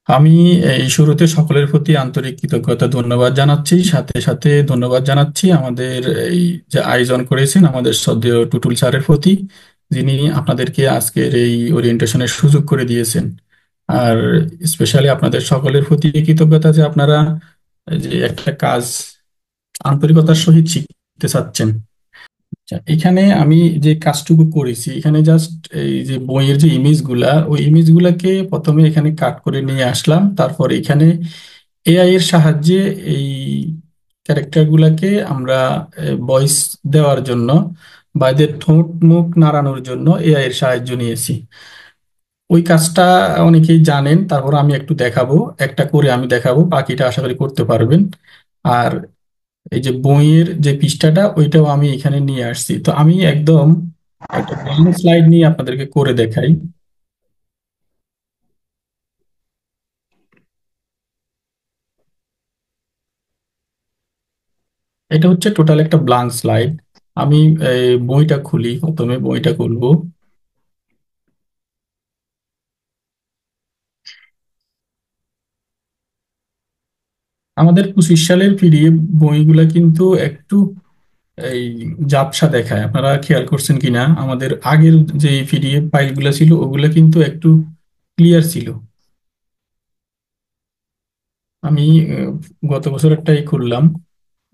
আমি এই শুরুতে সকলের প্রতি আন্তরিক কৃতজ্ঞতা ধন্যবাদ জানাচ্ছি, সাথে সাথে ধন্যবাদ জানাচ্ছি আমাদের এই যে আয়োজন করেছেন আমাদের শ্রদ্ধেয় টুটুল স্যারের প্রতি, যিনি আপনাদেরকে আজকের এই ওরিয়েন্টেশনের সুযোগ করে দিয়েছেন। আর স্পেশালি আপনাদের সকলের প্রতি কৃতজ্ঞতা যে আপনারা এই যে একটা কাজ আন্তরিকতার সহিত শিখতে চাচ্ছেন। আচ্ছা, এখানে আমি যে কাজটুকু করেছি, এখানে জাস্ট এই যে বইয়ের যে ইমেজগুলা, ওই ইমেজগুলাকে প্রথমে এখানে কাট করে নিয়ে আসলাম। তারপর এখানে এআই এর সাহায্যে এই ক্যারেক্টার গুলাকে আমরা ভয়েস দেওয়ার জন্য বা এদের ঠোঁট মুখ নাড়ানোর জন্য এআই এর সাহায্য নিয়েছি। ওই কাজটা অনেকেই জানেন, তারপর আমি একটু দেখাবো, একটা করে আমি দেখাবো, বাকিটা আশা করি করতে পারবেন। আর এই যে বইয়ের যে পৃষ্ঠাটা, ওইটাও আমি এখানে নিয়ে আসছি। তো আমি একদম একটা ব্ল্যাঙ্ক স্লাইড নিয়ে আপনাদেরকে করে দেখাই। এটা হচ্ছে টোটাল একটা ব্ল্যাঙ্ক স্লাইড। আমি বইটা খুলি, প্রথমে বইটা খুলবো। আমাদের 25 সালের পিডিএফ বইগুলা কিন্তু একটু এই ঝাপসা দেখায়, আপনারা খেয়াল করছেন কিনা? আমাদের আগের যে পিডিএফ ফাইলগুলো ছিল ওগুলা কিন্তু একটু ক্লিয়ার ছিল। আমি গত বছরেরটাই খুললাম,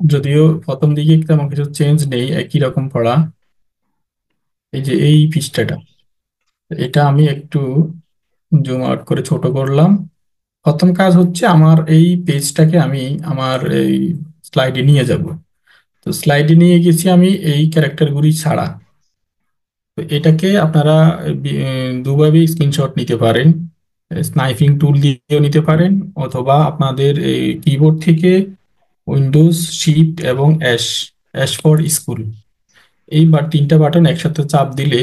যদিও প্রথম দিকে তেমন কিছু চেঞ্জ নেই, একই রকম পড়া। এই যে এই পৃষ্ঠাটা, এটা আমি একটু জুম আউট করে ছোট করলাম। প্রথম কাজ হচ্ছে আমার এই পেজটাকে আমি আমার এই স্লাইডে নিয়ে যাব। তো স্লাইডে নিয়ে গেছি আমি এই ক্যারেক্টারগুলি ছাড়া। তো এটাকে আপনারা দুভাবে স্ক্রিনশট নিতে পারেন। স্নাইপিং টুল দিয়েও নিতে পারেন, অথবা আপনাদের এই কিবোর্ড থেকে উইন্ডোজ শিফট এবং অ্যাশ, অ্যাশ ফর স্কুল, এই তিনটা বাটন একসাথে চাপ দিলে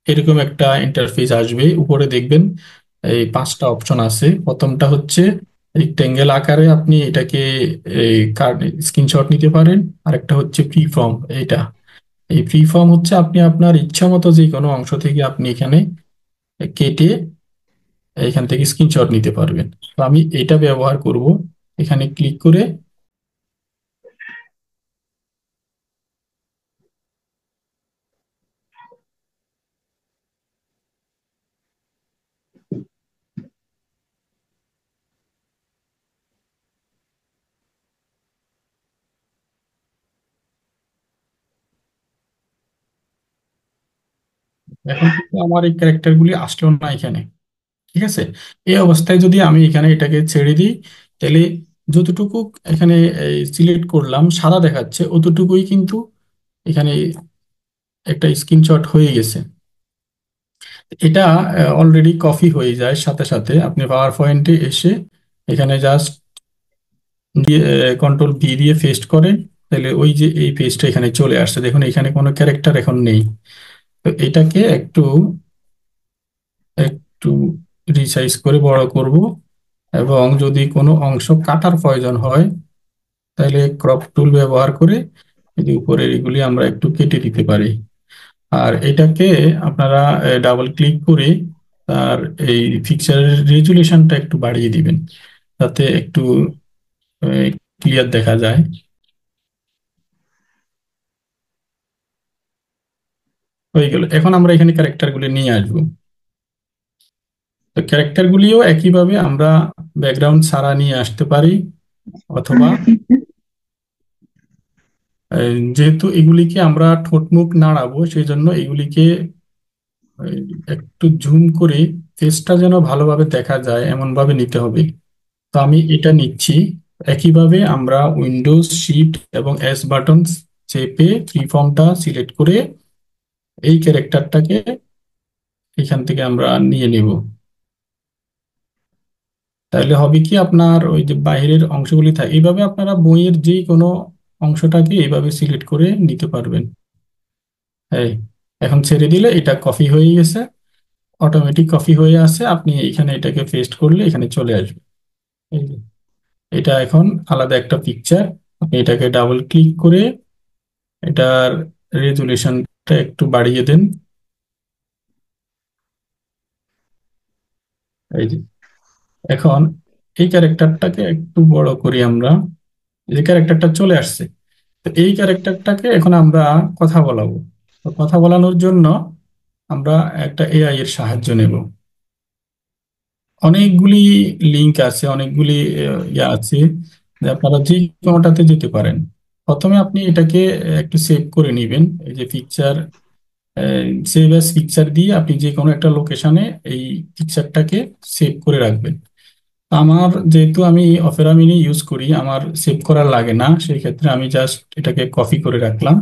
এরকম একটা ইন্টারফেস আসবে। উপরে দেখবেন এই 5টা অপশন আছে। প্রথমটা হচ্ছে রেক্টেঙ্গেল আকারে আপনি এটাকে এই কার্ড স্ক্রিনশট নিতে পারেন। আরেকটা হচ্ছে ফ্রি ফর্ম। এইটা, এই ফ্রি ফর্ম হচ্ছে আপনি আপনার ইচ্ছা মতো যে কোনো অংশ থেকে আপনি এখানে কেটে এখান থেকে স্ক্রিনশট নিতে পারবেন। তো আমি এটা ব্যবহার করব। এখানে ক্লিক করে এখন কিন্তু আমার এই ক্যারেক্টারগুলি আসলো না এখানে। ঠিক আছে, এই অবস্থায় যদি আমি এখানে এটাকে ছেড়ে দিই, তাহলে যতটুকু এখানে সিলেক্ট করলাম সাদা দেখাচ্ছে, অতটুকুই কিন্তু এখানে একটা স্ক্রিনশট হয়ে গেছে। এটা অলরেডি কপি হয়ে যায়, সাথে সাথে আপনি পাওয়ার পয়েন্টে এসে এখানে জাস্ট দিয়ে কন্ট্রোল ভি দিয়ে পেস্ট করেন, তাহলে ওই যে এই পেজটা এখানে চলে আসছে। দেখুন এখানে কোনো ক্যারেক্টার এখন নেই। তো এটাকে একটু একটু রিসাইজ করে বড় করব, এবং যদি কোনো অংশ কাটার প্রয়োজন হয় তাহলে ক্রপ টুল ব্যবহার করে যদি উপরের এগুলি আমরা একটু কেটে দিতে পারি। আর এটাকে আপনারা ডাবল ক্লিক করে তার এই পিকচারের রেজুলেশনটা একটু বাড়িয়ে দিবেন, যাতে একটু ক্লিয়ার দেখা যায়। হয়ে গেল। এখন আমরা এখানে ক্যারেক্টারগুলি নিয়ে আসবো। তো ক্যারেক্টারগুলিও একইভাবে আমরা ব্যাকগ্রাউন্ড ছাড়া নিয়ে আসতে পারি, অথবা যেহেতু এগুলিকে আমরা ঠোঁট মুখ নাড়াবো, সেই জন্য এগুলিকে এই, একটু জুম করে ফেসটা যেন ভালোভাবে দেখা যায় এমন ভাবে নিতে হবে। তো আমি এটা নিচ্ছি। একইভাবে আমরা উইন্ডোজ শিফট এবং এস বাটন চেপে ফ্রি ফর্মটা সিলেক্ট করে এই ক্যারেক্টারটাকে এখান থেকে আমরা নিয়ে নেব। তাহলে হবে কি, আপনার ওই যে বাইরের অংশগুলি থাকে, এইভাবে আপনারা বইয়ের যে কোনো অংশটাকে এইভাবে সিলেক্ট করে নিতে পারবেন। এই, এখন ছেড়ে দিলে এটা কপি হয়ে গেছে, অটোমেটিক কপি হয়ে আছে। আপনি এখানে এটাকে পেস্ট করলে এখানে চলে আসবে। এই যে, এটা এখন আলাদা একটা পিকচার। আপনি এটাকে ডাবল ক্লিক করে এটার রেজুলেশনটা একটু বাড়িয়ে দেন। এই যে এখন এই ক্যারেক্টারটাকে একটু বড় করি আমরা। এই যে ক্যারেক্টারটা চলে আসছে, তো এই ক্যারেক্টারটাকে এখন আমরা কথা বলাবো। তো কথা বলানোর জন্য আমরা একটা এআই এর সাহায্য নেব। অনেকগুলি লিংক আছে, অনেকগুলি ইয়ে আছে, যে আপনারা যে কোনোটাতে যেতে পারেন। প্রথমে আপনি এটাকে একটু সেভ করে নেবেন। এই যে পিকচার, সেভ অ্যাজ পিকচার দিয়ে আপনি যে কোনো একটা লোকেশনে এই পিকচারটাকে সেভ করে রাখবেন। আমার যেহেতু আমি অপেরা মিনি ইউজ করি, আমার সেভ করা লাগে না, সেই ক্ষেত্রে আমি জাস্ট এটাকে কপি করে রাখলাম।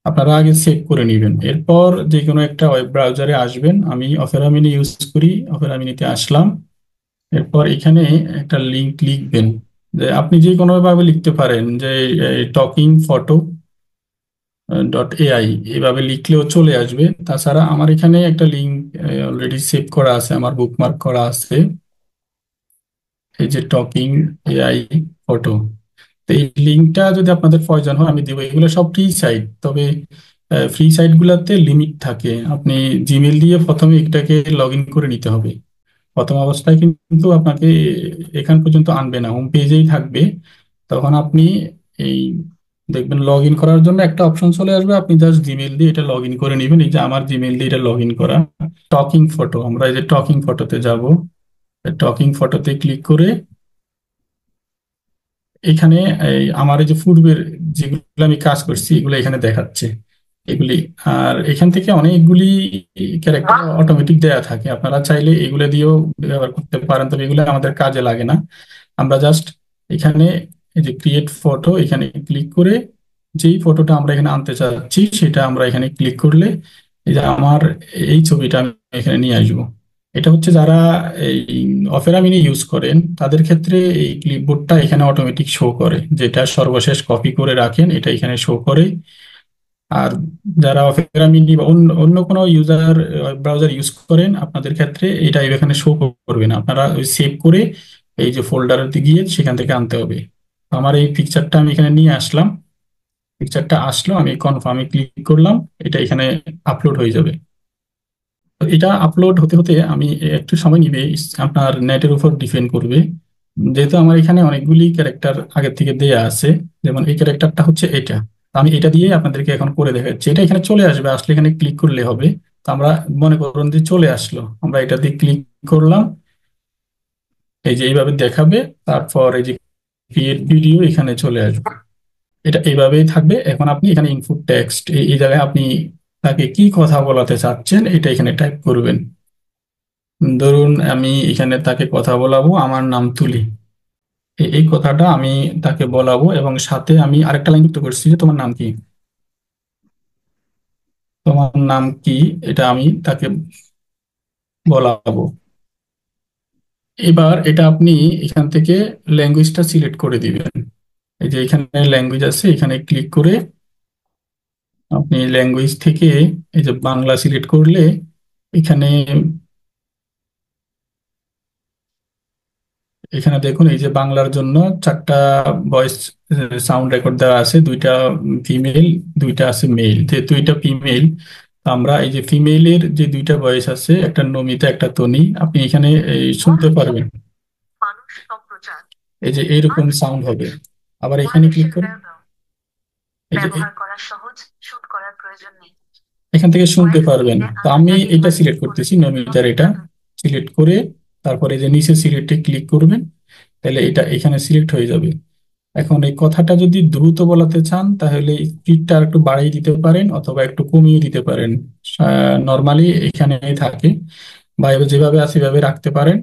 আপনারা আগে সেভ করে নেবেন, এরপর যে কোনো একটা ওয়েব ব্রাউজারে আসবেন। আমি অপেরা মিনি ইউজ করি, অপেরা মিনিতে আসলাম। এরপর এখানে একটা লিংক লিখবেন, যে আপনি যে কোনো ভাবে লিখতে পারেন যে টকিং ফটো ডট এআই, এভাবে লিখলেও চলে আসবে। তাছাড়া আমার এখানে একটা লিংক অলরেডি সেভ করা আছে, আমার বুকমার্ক করা আছে, এই যে টকিং এআই ফটো। তো এই লিঙ্কটা যদি আপনাদের প্রয়োজন হয় আমি দেবো। এগুলো সব ফ্রি সাইট, তবে ফ্রি সাইট গুলাতে লিমিট থাকে। আপনি জিমেল দিয়ে প্রথমে এটাকে লগ ইন করে নিতে হবে। প্রথম অবস্থায় কিন্তু আপনাকে এখান পর্যন্ত আনবে না, হোম পেজেই থাকবে। তখন আপনি এই দেখবেন লগ ইন করার জন্য একটা অপশন চলে আসবে, আপনি জাস্ট জিমেল দিয়ে এটা লগ ইন করে নেবেন। এই যে আমার জিমেল দিয়ে এটা লগ ইন করা। টকিং ফটো, আমরা এই যে টকিং ফটোতে যাব। টকিং ফটোতে ক্লিক করে এখানে আমার এই যে পূর্বের যেগুলো আমি কাজ করছি এগুলো এখানে দেখাচ্ছে, এগুলি। আর এখান থেকে অনেকগুলি ক্যারেক্টার অটোমেটিক দেয়া থাকে, আপনারা চাইলে এগুলো দিয়েও ব্যবহার করতে পারেন, তবে এগুলো আমাদের কাজে লাগে না। আমরা জাস্ট এখানে এই যে ক্রিয়েট ফটো, এখানে ক্লিক করে যেই ফটোটা আমরা এখানে আনতে চাচ্ছি সেটা আমরা এখানে ক্লিক করলে এই যে আমার এই ছবিটা আমি এখানে নিয়ে আসবো। এটা হচ্ছে যারা এই অপেরা মিনি ইউজ করেন তাদের ক্ষেত্রে এই ক্লিপবোর্ডটা এখানে অটোমেটিক শো করে, যেটা সর্বশেষ কপি করে রাখেন এটা এখানে শো করে। আর যারা অপেরা মিনি বা অন্য অন্য কোনো ইউজার ব্রাউজার ইউজ করেন আপনাদের ক্ষেত্রে এটা এখানে শো করবে না। আপনারা ওই সেভ করে এই যে ফোল্ডারে গিয়ে সেখান থেকে আনতে হবে। তো আমার এই পিকচারটা আমি এখানে নিয়ে আসলাম, পিকচারটা আসলো, আমি কনফার্মে ক্লিক করলাম, এটা এখানে আপলোড হয়ে যাবে। তো এটা আপলোড হতে হতে আমি একটু সময় নিবে, আপনার নেটের উপর ডিপেন্ড করবে। যেহেতু আমার এখানে অনেকগুলি ক্যারেক্টার আগের থেকে দেয়া আছে, যেমন এই ক্যারেক্টারটা হচ্ছে এটা। তো আমি এটা দিয়ে আপনাদেরকে এখন করে দেখাচ্ছি, এটা এখানে চলে আসবে, আসলে এখানে ক্লিক করলে হবে। তো আমরা মনে করুন যে চলে আসলো, আমরা এটা দিয়ে ক্লিক করলাম, এই যে এইভাবে দেখাবে। তারপর এই যে ক্রিয়েট ভিডিও এখানে চলে আসবে, এটা এইভাবেই থাকবে। এখন আপনি এখানে ইনপুট টেক্সট, এই জায়গায় আপনি তাকে কি কথা বলাতে চাচ্ছেন এটা এখানে টাইপ করবেন। ধরুন আমি এখানে তাকে কথা বলাবো, আমার নাম তুলি। এই কথাটা আমি তাকে বলাবো, এবং সাথে আমি আরেকটা লাইন যুক্ত করছি যে তোমার নাম কি, তোমার নাম কি, এটা আমি তাকে বলাবো। এবার এটা আপনি এখান থেকে ল্যাঙ্গুয়েজটা সিলেক্ট করে দিবেন। এই যে এখানে ল্যাঙ্গুয়েজ আছে, এখানে ক্লিক করে আপনি ল্যাঙ্গুয়েজ থেকে এই যে বাংলা সিলেক্ট করলে এখানে, এখানে দেখুন এই যে বাংলার জন্য চারটা ভয়েস সাউন্ড রেকর্ড দেওয়া আছে, দুইটা ফিমেল, দুইটা আছে মেল। যেহেতু এটা ফিমেল, আমরা এই যে ফিমেলের যে দুইটা ভয়েস আছে, একটা নমিতা একটা তনি, আপনি এখানে শুনতে পারবেন। এই যে এইরকম সাউন্ড হবে। আবার এখানে ক্লিক করে এই যে এখান থেকে শুনতে পারবেন। তো আমি এটা সিলেক্ট করতেছি, নমিতার এটা সিলেক্ট করে তারপরে যে নিচে সিলেক্টে ক্লিক করবেন, তাহলে এটা এখানে সিলেক্ট হয়ে যাবে। এখন এই কথাটা যদি দ্রুত বলাতে চান তাহলে স্পিডটা একটু বাড়িয়ে দিতে পারেন অথবা একটু কমিয়ে দিতে পারেন। নর্মালি এখানেই থাকে, বা এবার যেভাবে আছে সেভাবে রাখতে পারেন।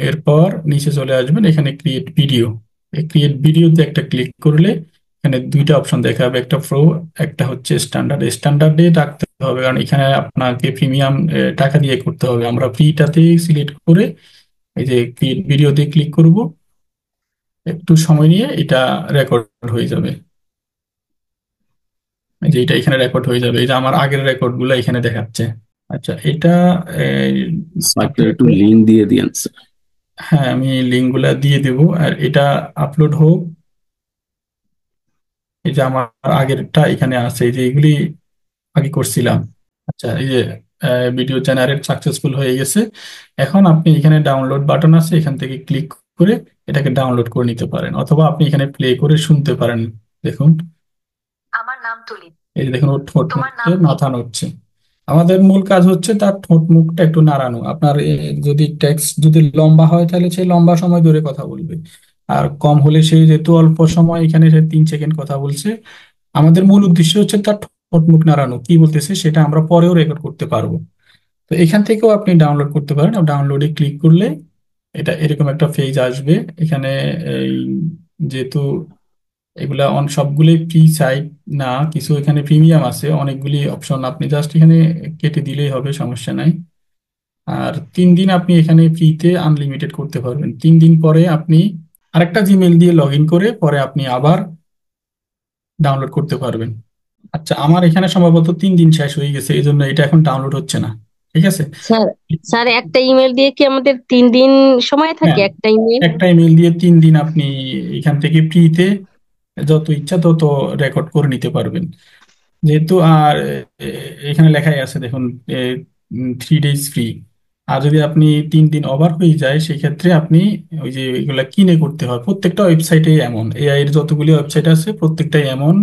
এরপর নিচে চলে আসবেন, এখানে ক্রিয়েট ভিডিও। এই ক্রিয়েট ভিডিওতে একটা ক্লিক করলে এখানে দুইটা অপশন দেখাবে, একটা প্রো, একটা হচ্ছে স্ট্যান্ডার্ড। স্ট্যান্ডার্ডে রাখতে হবে কারণ এখানে আপনাকে প্রিমিয়াম টাকা দিয়ে করতে হবে। আমরা ফ্রিটাতে সিলেক্ট করে এই যে ক্রিয়েট ভিডিওতে ক্লিক করব, একটু সময় নিয়ে এটা রেকর্ড হয়ে যাবে। এই যে এটা এখানে রেকর্ড হয়ে যাবে, এই যে আমার আগের রেকর্ড গুলো এখানে দেখাচ্ছে। আচ্ছা এটা এই, স্যার একটু লিঙ্ক দিয়ে দিয়েন স্যার। হ্যাঁ আমি লিঙ্ক গুলা দিয়ে দেবো। আর এটা আপলোড হোক, এই যে আমার আগেরটা এখানে আছে, এই যে এগুলি আগে করছিলাম। আচ্ছা এই যে ভিডিও জেনারেট সাকসেসফুল হয়ে গেছে। এখন আপনি এখানে ডাউনলোড বাটন আছে, এখান থেকে ক্লিক করে এটাকে ডাউনলোড করে নিতে পারেন, অথবা আপনি এখানে প্লে করে শুনতে পারেন। দেখুন, আমার নাম তুলি, এই যে দেখুন ওর ঠোঁট নড়ছে, মাথা নড়ছে। আমাদের মূল কাজ হচ্ছে তার ঠোঁট মুখটা একটু নাড়ানো। আপনার যদি টেক্সট যদি লম্বা হয় তাহলে সে লম্বা সময় ধরে কথা বলবে, আর কম হলে সে যেহেতু অল্প সময়, এখানে সে 3 সেকেন্ড কথা বলছে। আমাদের মূল উদ্দেশ্য হচ্ছে তার ঠোঁট মুখ নাড়ানো, কি বলতেছে সেটা আমরা পরেও রেকর্ড করতে পারবো। তো এখান থেকেও আপনি ডাউনলোড করতে পারেন। ডাউনলোডে ক্লিক করলে এটা এরকম একটা পেজ আসবে। এখানে এই যেহেতু এগুলা সবগুলোই ফ্রি সাইট না, কিছু এখানে প্রিমিয়াম আছে, অনেকগুলি অপশন, আপনি জাস্ট এখানে কেটে দিলেই হবে, সমস্যা নাই। আর 3 দিন আপনি এখানে ফ্রিতে আনলিমিটেড করতে পারবেন। 3 দিন পরে আপনি আরেকটা জিমেল দিয়ে লগ ইন করে পরে আপনি আবার ডাউনলোড করতে পারবেন। আচ্ছা, আমার এখানে সম্ভবত 3 দিন শেষ হয়ে গেছে, এই জন্য এটা এখন ডাউনলোড হচ্ছে না। ঠিক আছে। স্যার, স্যার একটা ইমেল দিয়ে কি আমাদের 3 দিন সময় থাকে? হ্যাঁ, একটা ইমেল? একটা ইমেল দিয়ে 3 দিন আপনি এখান থেকে ফ্রিতে যত ইচ্ছা তত রেকর্ড করে নিতে পারবেন। যেহেতু আর এখানে লেখাই আছে দেখুন, 3 ডেজ ফ্রি। আর যদি আপনি 3 দিন ওভার হয়ে যায় সেই ক্ষেত্রে আপনি ওই যে এগুলা কিনে করতে হয়। প্রত্যেকটা ওয়েবসাইটে এমন, এআই এর যতগুলি ওয়েবসাইট আছে প্রত্যেকটাই এমন,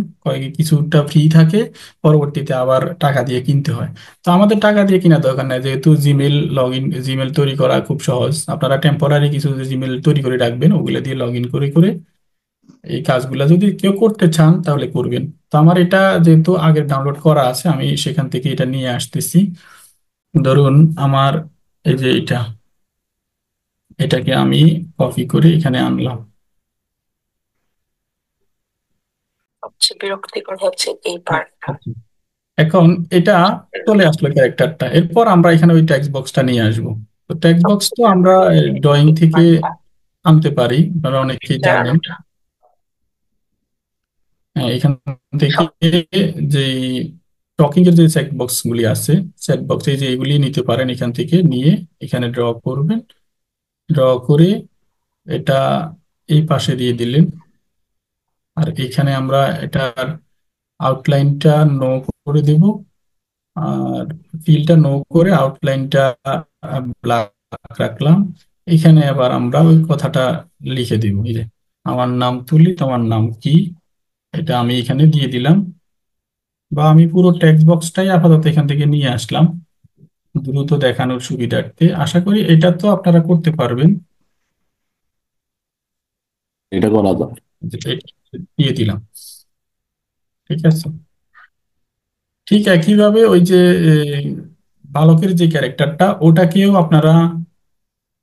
কিছুটা ফ্রি থাকে, পরবর্তীতে আবার টাকা দিয়ে কিনতে হয়। তো আমাদের টাকা দিয়ে কিনা দরকার নাই, যেহেতু জিমেল লগ ইন, জিমেল তৈরি করা খুব সহজ। আপনারা টেম্পোরারি কিছু জিমেল তৈরি করে রাখবেন, ওগুলা দিয়ে লগ ইন করে করে এই কাজগুলা যদি কেউ করতে চান তাহলে করবেন। তো আমার এটা যেহেতু আগে ডাউনলোড করা আছে, আমি সেখান থেকে এটা নিয়ে আসতেছি। ধরুন আমার এই যে এটাকে আমি কপি করে এখানে আনলাম। সবচেয়ে বিরক্তিকর হচ্ছে এই পার্টটা। এখন এটা চলে আসলো ক্যারেক্টারটা, এরপর আমরা এখানে ওই টেক্সট বক্সটা নিয়ে আসবো। তো টেক্সট বক্স তো আমরা ড্রয়িং থেকে আনতে পারি, আপনারা অনেকেই জানেন। হ্যাঁ, এখান থেকে যে টকিং এর যে চেক বক্স গুলি আছে, চেক বক্সে যে এগুলি নিতে পারেন, এখান থেকে নিয়ে এখানে ড্র করবেন। ড্র করে এটা এই পাশে দিয়ে দিলেন। আর এখানে আমরা এটার আউটলাইনটা নো করে দেব, আর ফিলটা নো করে আউটলাইনটা ব্ল্যাক রাখলাম। এখানে আবার আমরা ওই কথাটা লিখে দিব, এই যে আমার নাম তুলি, তোমার নাম কি, এটা আমি এখানে দিয়ে দিলাম। বা আমি পুরো টেক্সট বক্সটাই আপাতত এখান থেকে নিয়ে আসলাম দ্রুত দেখানোর সুবিধার্থে। আশা করি এটা তো আপনারা করতে পারবেন। এটা করা যায়। যে এটা দিয়ে দিলাম, ঠিক আছে। ঠিক একইভাবে ওই যে এ, বালকের যে ক্যারেক্টারটা, ওটাকেও আপনারা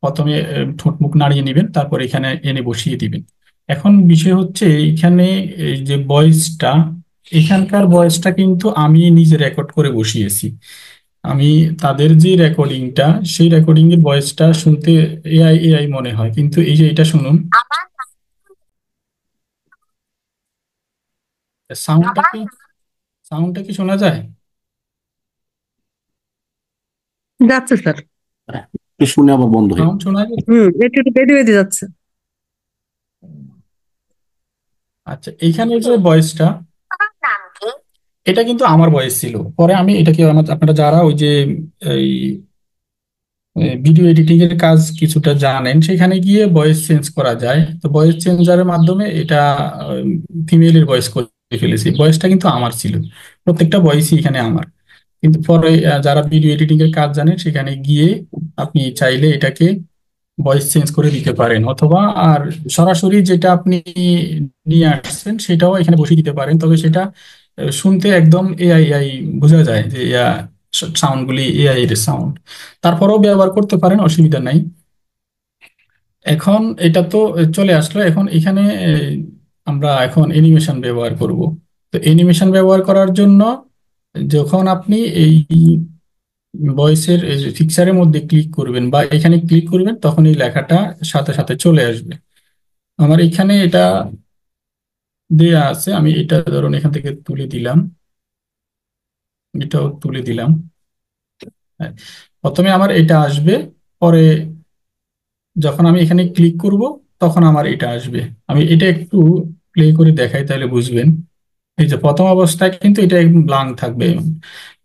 প্রথমে ঠোঁট মুখ নাড়িয়ে নেবেন, তারপর এখানে এনে বসিয়ে দিবেন। এখন বিষয় হচ্ছে এখানে এই যে ভয়েসটা, এখানকার ভয়েসটা কিন্তু আমি নিজে রেকর্ড করে বসিয়েছি। আমি তাদের যে রেকর্ডিংটা, সেই রেকর্ডিং এর ভয়েসটা শুনতে এআই এআই মনে হয়, কিন্তু এই যে এটা শুনুন, সাউন্ডটা কি, সাউন্ডটা কি শোনা যায়? যাচ্ছে স্যার। একটু শুনে আবার বন্ধ হয়ে সাউন্ড শোনা যায়? একটু একটু বেঁধে বেঁধে যাচ্ছে। আচ্ছা, এইখানে যে ভয়েসটা, এটা কিন্তু আমার ভয়েস ছিল। পরে আমি এটাকে আপনারা যারা ওই যে এই ভিডিও এডিটিং এর কাজ কিছুটা জানেন, সেখানে গিয়ে ভয়েস চেঞ্জ করা যায়। তো ভয়েস চেঞ্জারের মাধ্যমে এটা ফিমেলের ভয়েস করে ফেলেছি। ভয়েসটা কিন্তু আমার ছিল, প্রত্যেকটা ভয়েসই এখানে আমার। কিন্তু পরে যারা ভিডিও এডিটিং এর কাজ জানেন সেখানে গিয়ে আপনি চাইলে এটাকে ভয়েস চেঞ্জ করে দিতে পারেন, অথবা আর সরাসরি যেটা আপনি নিয়ে আসছেন সেটাও এখানে বসিয়ে দিতে পারেন। তবে সেটা শুনতে একদম এআই এআই বোঝা যায়, যে সাউন্ড গুলি এআই এর সাউন্ড। তারপরেও ব্যবহার করতে পারেন, অসুবিধা নাই। এখন এটা তো চলে আসলো। এখন এখানে আমরা এখন অ্যানিমেশন ব্যবহার করব। তো অ্যানিমেশন ব্যবহার করার জন্য যখন আপনি এই ভয়েসের পিকচারের মধ্যে ক্লিক করবেন বা এখানে ক্লিক করবেন, তখন এই লেখাটা সাথে সাথে চলে আসবে। আমার এখানে এটা দেয়া আছে, আমি এটা ধরুন এখান থেকে তুলে দিলাম, এটাও তুলে দিলাম। হ্যাঁ, প্রথমে আমার এটা আসবে, পরে যখন আমি এখানে ক্লিক করব তখন আমার এটা আসবে। আমি এটা একটু প্লে করে দেখাই তাহলে বুঝবেন। এই যে প্রথম অবস্থায় কিন্তু এটা একদম ব্লাঙ্ক থাকবে।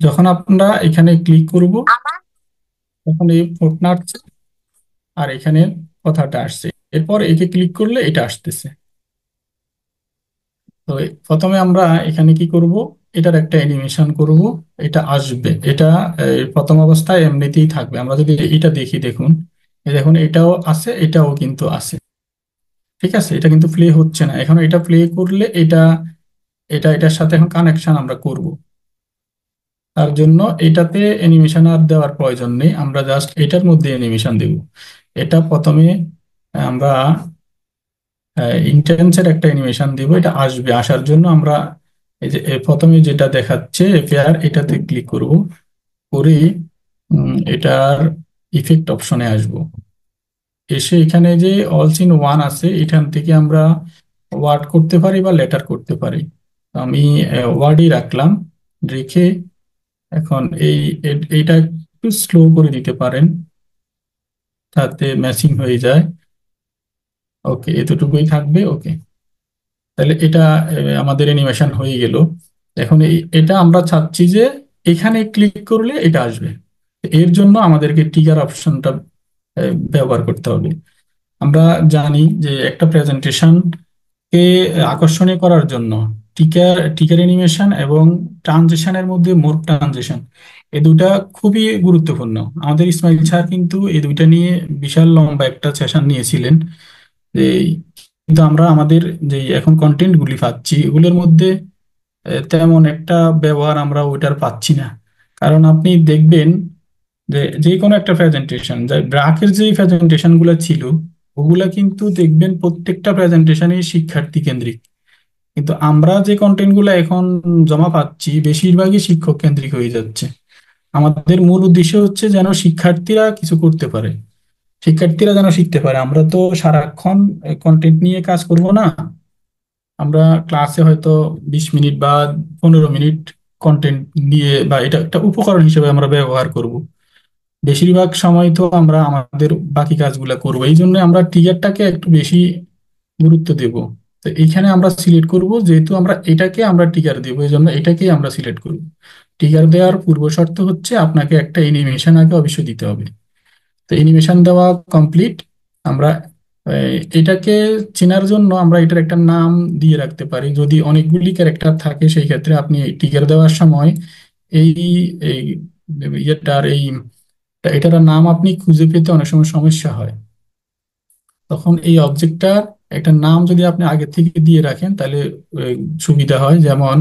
যখন আমরা এখানে ক্লিক করব তখন এই ফোঁট আসছে আর এখানে কথাটা আসছে, এরপর একে ক্লিক করলে এটা আসতেছে। তো প্রথমে আমরা এখানে কি করব, এটার একটা অ্যানিমেশন করব। এটা আসবে, এটা প্রথম অবস্থায় এমনিতেই থাকবে। আমরা যদি এটা দেখি, দেখুন এই দেখুন এটাও আছে, এটাও কিন্তু আছে। ঠিক আছে, এটা কিন্তু প্লে হচ্ছে না এখন। এটা প্লে করলে এটা এটা এটার সাথে এখন কানেকশন আমরা করব। তার জন্য এটাতে অ্যানিমেশন আর দেওয়ার প্রয়োজন নেই, আমরা জাস্ট এটার মধ্যে অ্যানিমেশন দেব। এটা প্রথমে আমরা ইন্টেন্সের একটা অ্যানিমেশন দিব। এটা আসবে, আসার জন্য আমরা এই যে প্রথমে যেটা দেখাচ্ছে পেয়ার, এটাতে ক্লিক করব। করে এটার ইফেক্ট অপশনে আসব। এসে এখানে যে অলস ইন ওয়ান আছে, এখান থেকে আমরা ওয়ার্ড করতে পারি বা লেটার করতে পারি। তো আমি ওয়ার্ডই রাখলাম। রেখে এখন এইটা একটু স্লো করে দিতে পারেন যাতে ম্যাচিং হয়ে যায়। ওকে, এতটুকুই থাকবে। ওকে, তাহলে এটা আমাদের অ্যানিমেশন হয়ে গেল। এখন এটা আমরা চাচ্ছি যে এখানে ক্লিক করলে এটা আসবে। এর জন্য আমাদেরকে টিকার অপশনটা ব্যবহার করতে হবে। আমরা জানি যে একটা প্রেজেন্টেশন কে আকর্ষণীয় করার জন্য টিকার অ্যানিমেশন এবং ট্রানজিশনের মধ্যে মোর ট্রানজিশন, এই দুটা খুবই গুরুত্বপূর্ণ। আমাদের ইসমাইল স্যার কিন্তু এই দুইটা নিয়ে বিশাল লম্বা একটা সেশন নিয়েছিলেন। যে কিন্তু আমরা আমাদের যে এখন কন্টেন্ট গুলি পাচ্ছি এগুলোর মধ্যে তেমন একটা ব্যবহার আমরা ওইটার পাচ্ছি না। কারণ আপনি দেখবেন যে যে কোনো একটা প্রেজেন্টেশন, যে ব্র্যাকের যে প্রেজেন্টেশন গুলো ছিল ওগুলা কিন্তু দেখবেন প্রত্যেকটা প্রেজেন্টেশনই শিক্ষার্থী কেন্দ্রিক। কিন্তু আমরা যে কন্টেন্ট গুলো এখন জমা পাচ্ছি বেশিরভাগই শিক্ষক কেন্দ্রিক হয়ে যাচ্ছে। আমাদের মূল উদ্দেশ্য হচ্ছে যেন শিক্ষার্থীরা কিছু করতে পারে, শিক্ষার্থীরা যেন শিখতে পারে। আমরা তো সারাক্ষণ কন্টেন্ট নিয়ে কাজ করব না। আমরা ক্লাসে হয়তো 20 মিনিট বা 15 মিনিট কন্টেন্ট দিয়ে বা এটা একটা উপকরণ হিসেবে আমরা ব্যবহার করব। বেশিরভাগ সময় তো আমরা আমাদের বাকি কাজগুলো করব, এই জন্য আমরা টিগারটাকে একটু বেশি গুরুত্ব দেব। তো এইখানে আমরা সিলেক্ট করব, যেহেতু আমরা এটাকে আমরা টিকার দেবো এই জন্য এটাকেই আমরা সিলেক্ট করব। টিকার দেওয়ার পূর্ব শর্ত হচ্ছে আপনাকে একটা অ্যানিমেশন আগে অবশ্যই দিতে হবে। তো অ্যানিমেশন দেওয়া কমপ্লিট। আমরা এটাকে চেনার জন্য আমরা এটার একটা নাম দিয়ে রাখতে পারি। যদি অনেকগুলি ক্যারেক্টার থাকে সেই ক্ষেত্রে আপনি টিকার দেওয়ার সময় এই এই ইয়েটার এটার নাম আপনি খুঁজে পেতে অনেক সময় সমস্যা হয়। তখন এই অবজেক্টটার একটা নাম যদি আপনি আগে থেকে দিয়ে রাখেন তাহলে আহ, সুবিধা হয়। যেমন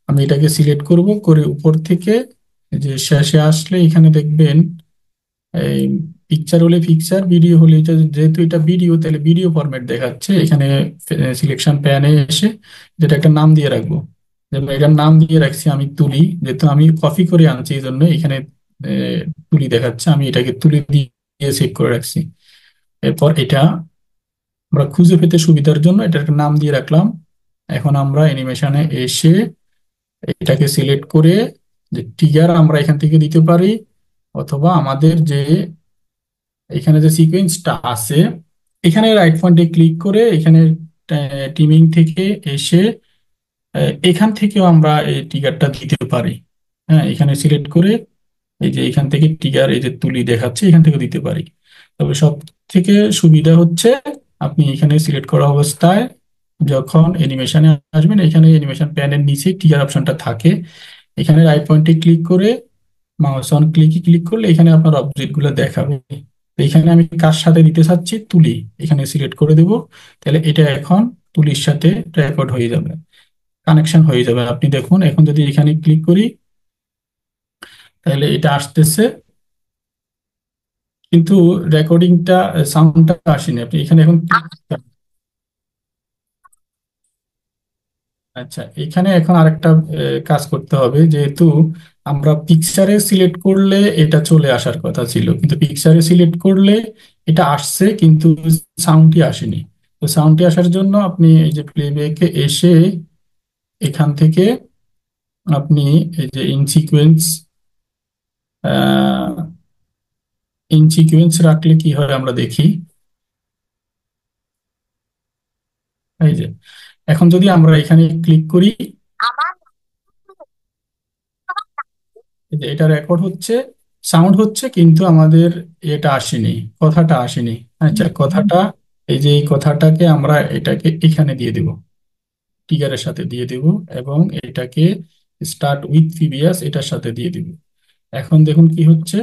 আমি এটাকে সিলেক্ট করব, করে উপর থেকে যে শেষে আসলে এখানে দেখবেন এই পিকচার হলে পিকচার, ভিডিও হলে এটা, যেহেতু এটা ভিডিও তাহলে ভিডিও ফরম্যাট দেখাচ্ছে। এখানে সিলেকশন প্যানে এসে যেটা একটা নাম দিয়ে রাখবো। যেমন এটার নাম দিয়ে রাখছি আমি তুলি, যেহেতু আমি কপি করে আনছি এই জন্য এখানে তুলি দেখাচ্ছে, আমি এটাকে তুলি দিয়ে সেভ করে রাখছি। এরপর এটা আমরা খুঁজে পেতে সুবিধার জন্য এটা একটা নাম দিয়ে রাখলাম। এখন আমরা অ্যানিমেশনে এসে এটাকে সিলেক্ট করে যে ট্রিগার আমরা এখান থেকে দিতে পারি, অথবা আমাদের যে এখানে যে সিকোয়েন্সটা আছে এখানে রাইট পয়েন্টে ক্লিক করে এখানে টিমিং থেকে এসে এখান থেকেও আমরা এই ট্রিগারটা দিতে পারি। হ্যাঁ, এখানে সিলেক্ট করে এই যে এখান থেকে ট্রিগার এই যে তুলি দেখাচ্ছে এখান থেকে দিতে পারি। তবে সব থেকে সুবিধা হচ্ছে আপনি এখানে সিলেক্ট করা অবস্থায় যখন অ্যানিমেশনে আসবেন এখানে অ্যানিমেশন প্যানের নিচে টিয়ার অপশনটা থাকে। এখানে রাইট পয়েন্টে ক্লিক করে মাউস অন ক্লিকে ক্লিক করলে এখানে আপনার অবজেক্ট গুলো দেখাবে। তো এখানে আমি কার সাথে দিতে চাচ্ছি, তুলি, এখানে সিলেক্ট করে দেব। তাহলে এটা এখন তুলির সাথে রেকর্ড হয়ে যাবে, কানেকশন হয়ে যাবে। আপনি দেখুন এখন যদি এখানে ক্লিক করি তাহলে এটা আসতেছে, কিন্তু রেকর্ডিংটা সাউন্ডটা আসেনি। আপনি এখানে এখন আচ্ছা, এখানে এখন আরেকটা কাজ করতে হবে। যেহেতু আমরা পিকচারে সিলেক্ট করলে এটা চলে আসার কথা ছিল, কিন্তু পিকচারে সিলেক্ট করলে এটা আসছে কিন্তু সাউন্ডটি আসেনি। তো সাউন্ডটি আসার জন্য আপনি এই যে প্লেব্যাকে এসে এখান থেকে আপনি এই যে ইন সিকুয়েন্স রাখলে কি হয় আমরা দেখি। এই যে এখন যদি আমরা এখানে ক্লিক করি এই যে এটা রেকর্ড হচ্ছে, সাউন্ড হচ্ছে, কিন্তু আমাদের এটা আসেনি, কথাটা আসেনি। আচ্ছা, কথাটা, এই যে এই কথাটাকে আমরা এটাকে এখানে দিয়ে দেব, টিগারের সাথে দিয়ে দেব, এবং এটাকে স্টার্ট উইথ প্রিভিয়াস এটার সাথে দিয়ে দিব। এখন দেখুন কি হচ্ছে।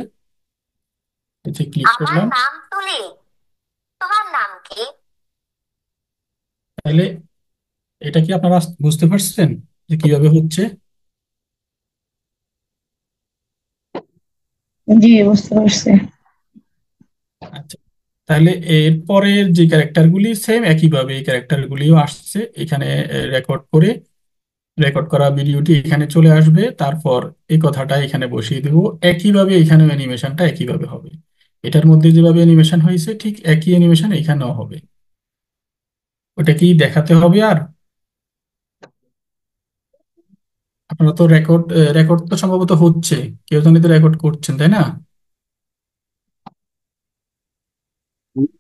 এই যে ক্লিক আমার করলাম, নাম তুলি, তোমার নাম কি? তাহলে এটা কি আপনারা বুঝতে পারছেন যে কিভাবে হচ্ছে? জি, বুঝতে পারছি। আচ্ছা, তাহলে এরপরের যে ক্যারেক্টারগুলি সেম একইভাবে এই ক্যারেক্টারগুলিও আসছে এখানে, রেকর্ড করে, রেকর্ড করা ভিডিওটি এখানে চলে আসবে, তারপর এই কথাটা এখানে বসিয়ে দেব। একইভাবে এখানেও অ্যানিমেশনটা একইভাবে হবে। এটার মধ্যে যেভাবে অ্যানিমেশন হয়েছে ঠিক একই অ্যানিমেশন এখানেও হবে। ওটা কি দেখাতে হবে আর? আপনারা তো রেকর্ড, রেকর্ড তো সম্ভবত হচ্ছে, কেউ জানি তো রেকর্ড করছেন, তাই না?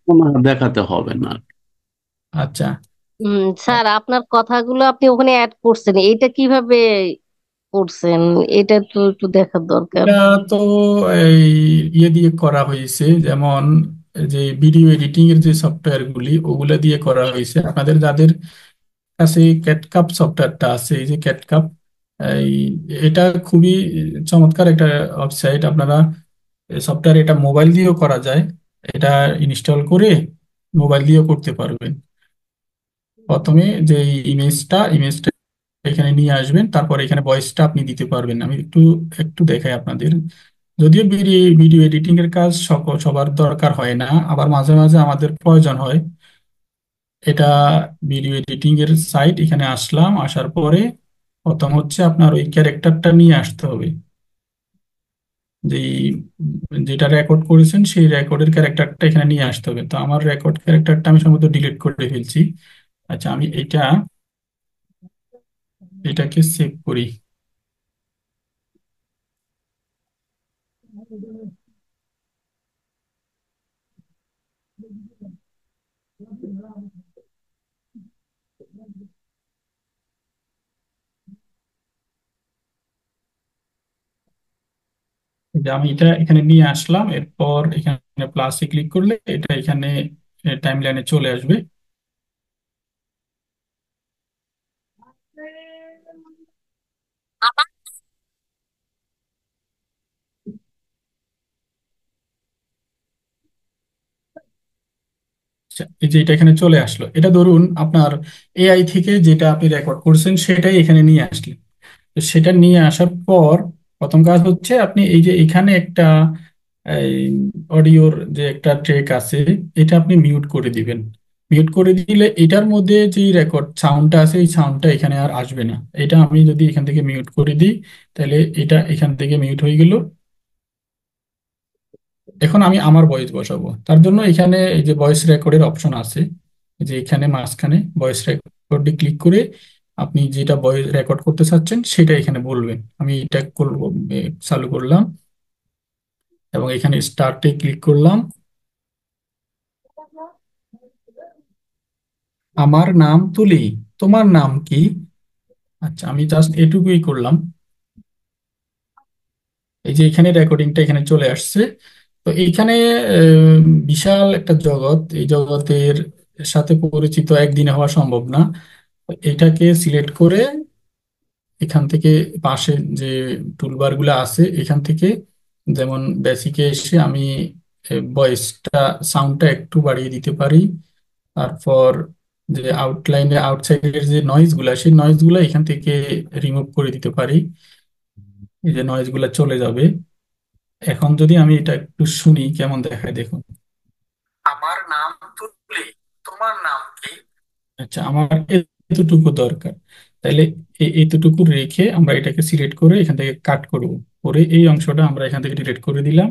কোনো দেখাতে হবে না। আচ্ছা, স্যার, আপনার কথাগুলো আপনি ওখানে অ্যাড করছেন, এটা কিভাবে করছেন? এটা তো একটু দেখার দরকার। এটা তো এই ইয়ে দিয়ে করা হয়েছে, যেমন এই যে ভিডিও এডিটিং এর যে সফটওয়্যার গুলি ওগুলা দিয়ে করা হয়েছে। আপনাদের যাদের কাছে ক্যাটকাপ সফটওয়্যারটা আছে, এই যে ক্যাটকাপ, এই এটা খুবই চমৎকার একটা ওয়েবসাইট। আপনারা সফটওয়্যার, এটা মোবাইল দিয়েও করা যায়। এটা ইনস্টল করে মোবাইল দিয়েও করতে পারবেন। প্রথমে যে ইমেজটা এখানে নিয়ে আসবেন, তারপর এখানে ভয়েসটা আপনি দিতে পারবেন। আমি একটু একটু দেখাই আপনাদের। যদিও ভিডিও ভিডিও এডিটিং এর কাজ সবার দরকার হয় না, আবার মাঝে মাঝে আমাদের প্রয়োজন হয়। এটা ভিডিও এডিটিং এর সাইট, এখানে আসলাম, আসার পরে প্রথম হচ্ছে আপনার ওই ক্যারেক্টারটা নিয়ে আসতে হবে। যেই যেটা রেকর্ড করেছেন সেই রেকর্ডের ক্যারেক্টারটা এখানে নিয়ে আসতে হবে। তো আমার রেকর্ড ক্যারেক্টারটা আমি সম্ভবত ডিলিট করে ফেলছি। আচ্ছা, আমি এটাকে সেভ করি। যে আমি এটা এখানে নিয়ে আসলাম, এরপর এখানে প্লাসে ক্লিক করলে এটা এখানে টাইম লাইনে চলে আসবে। আচ্ছা, এই যে এটা এখানে চলে আসলো। এটা ধরুন আপনার এআই থেকে যেটা আপনি রেকর্ড করছেন সেটাই এখানে নিয়ে আসলেন। তো সেটা নিয়ে আসার পর প্রথম কাজ হচ্ছে আপনি এই যে এখানে একটা এই অডিওর যে একটা ট্রেক আছে, এটা আপনি মিউট করে দিবেন। মিউট করে দিলে এটার মধ্যে যে রেকর্ড সাউন্ডটা আছে এই সাউন্ডটা এখানে আর আসবে না। এটা আমি যদি এখান থেকে মিউট করে দিই, তাহলে এটা এখান থেকে মিউট হয়ে গেল। এখন আমি আমার ভয়েস বসাবো, তার জন্য এখানে এই যে ভয়েস রেকর্ডের অপশন আছে, এই যে এখানে মাঝখানে ভয়েস রেকর্ডে ক্লিক করে আপনি যেটা ভয়েস রেকর্ড করতে চাচ্ছেন সেটা এখানে বলবেন। আমি এটা করবো, চালু করলাম, এবং এখানে স্টার্টে ক্লিক করলাম। আমার নাম তুলি, তোমার নাম কি? আচ্ছা, আমি জাস্ট এটুকুই করলাম। এই যে এখানে রেকর্ডিংটা এখানে চলে আসছে। তো এইখানে বিশাল একটা জগৎ, এই জগতের সাথে পরিচিত একদিনে হওয়া সম্ভব না। এটাকে সিলেক্ট করে এখান থেকে পাশে যে টুলবার গুলো আছে এখান থেকে, যেমন বেসিকে এসে আমি ভয়েসটা, সাউন্ডটা একটু বাড়িয়ে দিতে পারি। তারপর যে আউটলাইনে আউটসাইডের যে নয়েজ গুলা, সেই নয়েজ গুলা এখান থেকে রিমুভ করে দিতে পারি। এই যে নয়েজ গুলা চলে যাবে। এখন যদি আমি এটা একটু শুনি কেমন দেখায় দেখুন। আমার নাম তুলি, তোমার নাম কি? আচ্ছা, আমার এতটুকু দরকার। তাইলে এতটুকু রেখে আমরা এটাকে সিলেক্ট করে এখান থেকে কাট করব, করে এই অংশটা আমরা এখান থেকে ডিলিট করে দিলাম।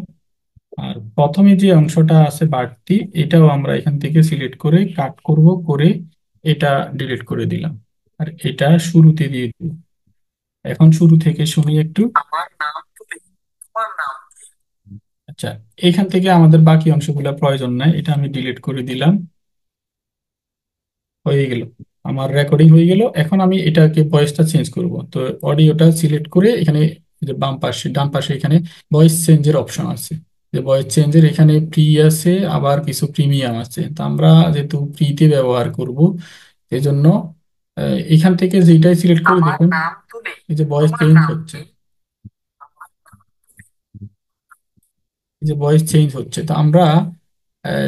আর প্রথমে যে অংশটা আছে বাড়তি, এটাও আমরা এখান থেকে সিলেক্ট করে কাট করব, করে এটা ডিলিট করে দিলাম। আর এটা শুরুতে দিয়ে দিব। এখন শুরু থেকে শুনি একটু। আমার নাম তুলি, তোমার নাম কি? আচ্ছা, এখান থেকে আমাদের বাকি অংশগুলো প্রয়োজন নাই, এটা আমি ডিলিট করে দিলাম। হয়ে গেল, আমার রেকর্ডিং হয়ে গেল। এখন আমি এটাকে ভয়েসটা চেঞ্জ করব। তো অডিওটা সিলেক্ট করে এখানে এই যে বাম পাশে ডান পাশে এখানে ভয়েস চেঞ্জের অপশন আছে। যে ভয়েস চেঞ্জের এখানে ফ্রি আছে, আবার কিছু প্রিমিয়াম আছে। তো আমরা যেহেতু ফ্রিতে ব্যবহার করব, এই জন্য এখান থেকে যেটাই সিলেক্ট করে দেখুন, এই যে ভয়েস চেঞ্জ হচ্ছে, এই যে ভয়েস চেঞ্জ হচ্ছে। তো আমরা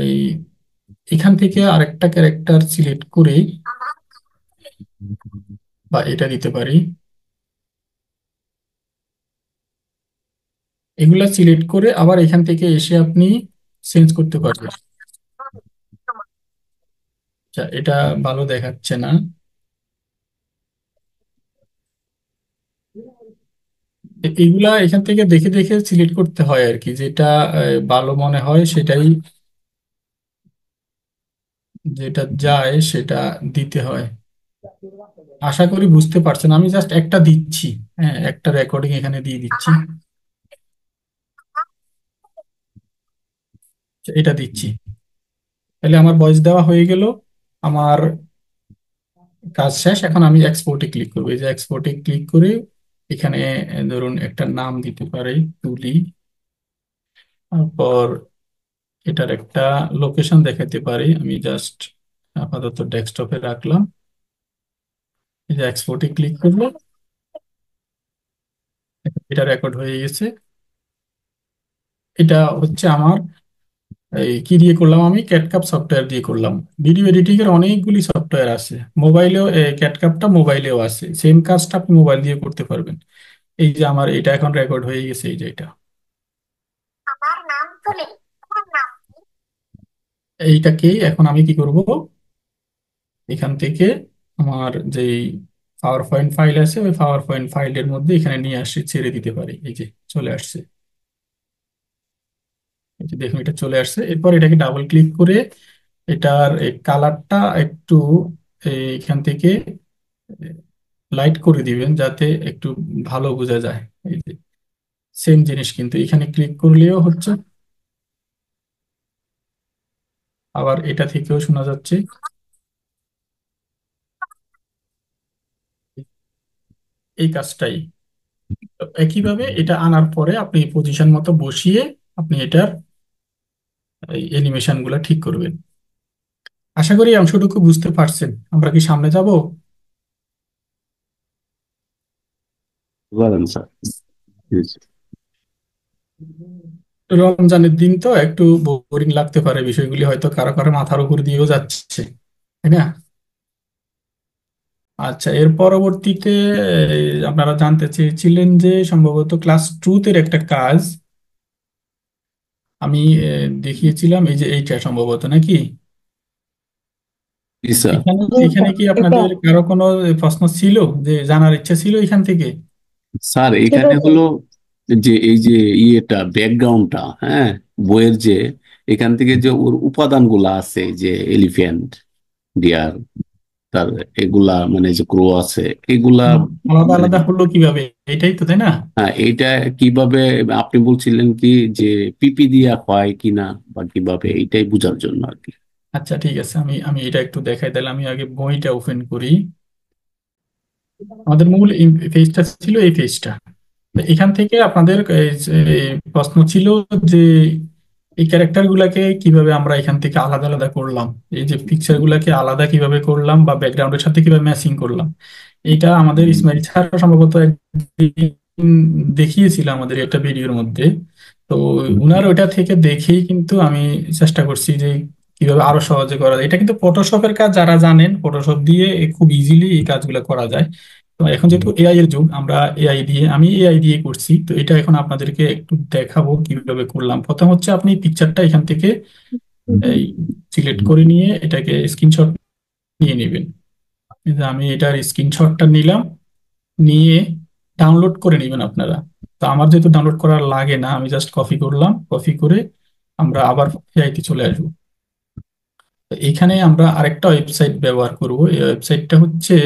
এই এখান থেকে আরেকটা ক্যারেক্টার সিলেক্ট করে বা এটা দিতে পারি, এগুলা সিলেক্ট করে আবার এখান থেকে এসে আপনি চেঞ্জ করতে পারবেন। আচ্ছা, এটা ভালো দেখাচ্ছে না। এইগুলা এখান থেকে দেখে দেখে সিলেক্ট করতে হয় আর কি, যেটা ভালো মনে হয় সেটাই, যেটা যায় সেটা দিতে হয়। আশা করি বুঝতে পারছেন, আমি জাস্ট একটা দিচ্ছি। হ্যাঁ, একটা রেকর্ডিং এখানে দিয়ে দিচ্ছি। আচ্ছা, এটা দিচ্ছি। তাহলে আমার ভয়েস দেওয়া হয়ে গেল, আমার কাজ শেষ। এখন আমি এক্সপোর্টে ক্লিক করবো। এই যে এক্সপোর্টে ক্লিক করে এখানে ধরুন একটা নাম দিতে পারি, তুলি। তারপর এটার একটা লোকেশন দেখাতে পারি, আমি জাস্ট আপাতত ডেস্কটপে রাখলাম। এই যে এক্সপোর্টে ক্লিক করবো, এটা রেকর্ড হয়ে গেছে। এটা হচ্ছে আমার এই কি দিয়ে করলাম, আমি ক্যাটকাপ সফটওয়্যার দিয়ে করলাম। ভিডিও এডিটিং এর অনেকগুলি সফটওয়্যার আছে মোবাইলেও, ক্যাটকাপটা মোবাইলেও আছে, সেম কাজটা আপনি মোবাইল দিয়ে করতে পারবেন। এই যে আমার এটা এখন রেকর্ড হয়ে গেছে, এই যে এটা, এইটাকেই এখন আমি কি করব, এখান থেকে আমার যেই পাওয়ার পয়েন্ট ফাইল আছে ওই পাওয়ার পয়েন্ট ফাইলের মধ্যে এখানে নিয়ে আসি, ছেড়ে দিতে পারি। এই যে চলে আসছে, এই যে দেখুন এটা চলে আসছে। এরপর এটাকে ডাবল ক্লিক করে এটার কালারটা একটু এখান থেকে লাইট করে দিবেন, যাতে একটু ভালো বোঝা যায়। এই যে সেম জিনিস কিন্তু এখানে ক্লিক করলেও হচ্ছে, আবার এটা থেকেও শোনা যাচ্ছে এই কাজটাই। তো একইভাবে এটা আনার পরে আপনি পজিশন মতো বসিয়ে আপনি এটার এই অ্যানিমেশন গুলা ঠিক করবেন। আশা করি অংশটুকু বুঝতে পারছেন। আমরা কি সামনে যাব? বলেন স্যার। রমজানের দিন তো একটু বোরিং লাগতে পারে, বিষয়গুলি হয়তো কারো কারো মাথার উপর দিয়েও যাচ্ছে, তাই না? আচ্ছা, এর পরবর্তীতে আপনারা জানতে চেয়েছিলেন যে সম্ভবত ক্লাস টুতের একটা কাজ আমি দেখিয়েছিলাম, এই যে এইটা সম্ভবত নাকি? জি স্যার। এখানে এখানে কি আপনাদের কারো কোনো প্রশ্ন ছিল, যে জানার ইচ্ছা ছিল এখান থেকে? স্যার এখানে হলো যে এই যে ইয়েটা ব্যাকগ্রাউন্ডটা, হ্যাঁ, বইয়ের যে এখান থেকে যে ওর উপাদানগুলা আছে, যে এলিফ্যান্ট, ডিয়ার, তার এগুলা মানে যে ক্রো আছে এগুলা, আলাদা মানে আলাদা হলো কিভাবে, এটাই তো, তাই না? হ্যাঁ এইটা কিভাবে, আপনি বলছিলেন কি যে পিপি দিয়া হয় কিনা বা কিভাবে, এইটাই বোঝার জন্য আর কি। আচ্ছা ঠিক আছে, আমি আমি এটা একটু দেখাই, তাহলে আমি আগে বইটা ওপেন করি। আমাদের মূল পেজটা ছিল এই পেজটা। তো এখান থেকে আপনাদের এই যে প্রশ্ন ছিল যে এই ক্যারেক্টার গুলাকে কিভাবে আমরা এখান থেকে আলাদা আলাদা করলাম, এই যে পিকচার গুলাকে আলাদা কিভাবে করলাম বা ব্যাকগ্রাউন্ডের সাথে কিভাবে ম্যাচিং করলাম। এটা আমাদের ইসমাইল স্যার সম্ভবত একদিন দেখিয়েছিল আমাদের একটা ভিডিওর মধ্যে। তো উনার ওইটা থেকে দেখেই কিন্তু আমি চেষ্টা করছি যে কিভাবে আরো সহজে করা যায়। এটা কিন্তু ফটোশপের কাজ, যারা জানেন ফটোশপ দিয়ে খুব ইজিলি এই কাজগুলো করা যায়। তো এখন যেহেতু এআই এর যুগ, আমরা আমি এআই দিয়ে করছি। তো এটা এখন আপনাদেরকে একটু দেখাবো কিভাবে করলাম। প্রথম হচ্ছে আপনি পিকচারটা এখান থেকে এই সিলেক্ট করে নিয়ে এটাকে স্ক্রিনশট নিয়ে নেবেন। এই যে আমি এটার স্ক্রিনশটটা নিলাম, নিয়ে ডাউনলোড করে নেবেন আপনারা। তো আমার যেহেতু ডাউনলোড করা লাগে না, আমি জাস্ট কপি করলাম, কপি করে আমরা আবার এআইতে চলে আসবো। তো এখানে আমরা আরেকটা ওয়েবসাইট ব্যবহার করব। এই ওয়েবসাইটটা হচ্ছে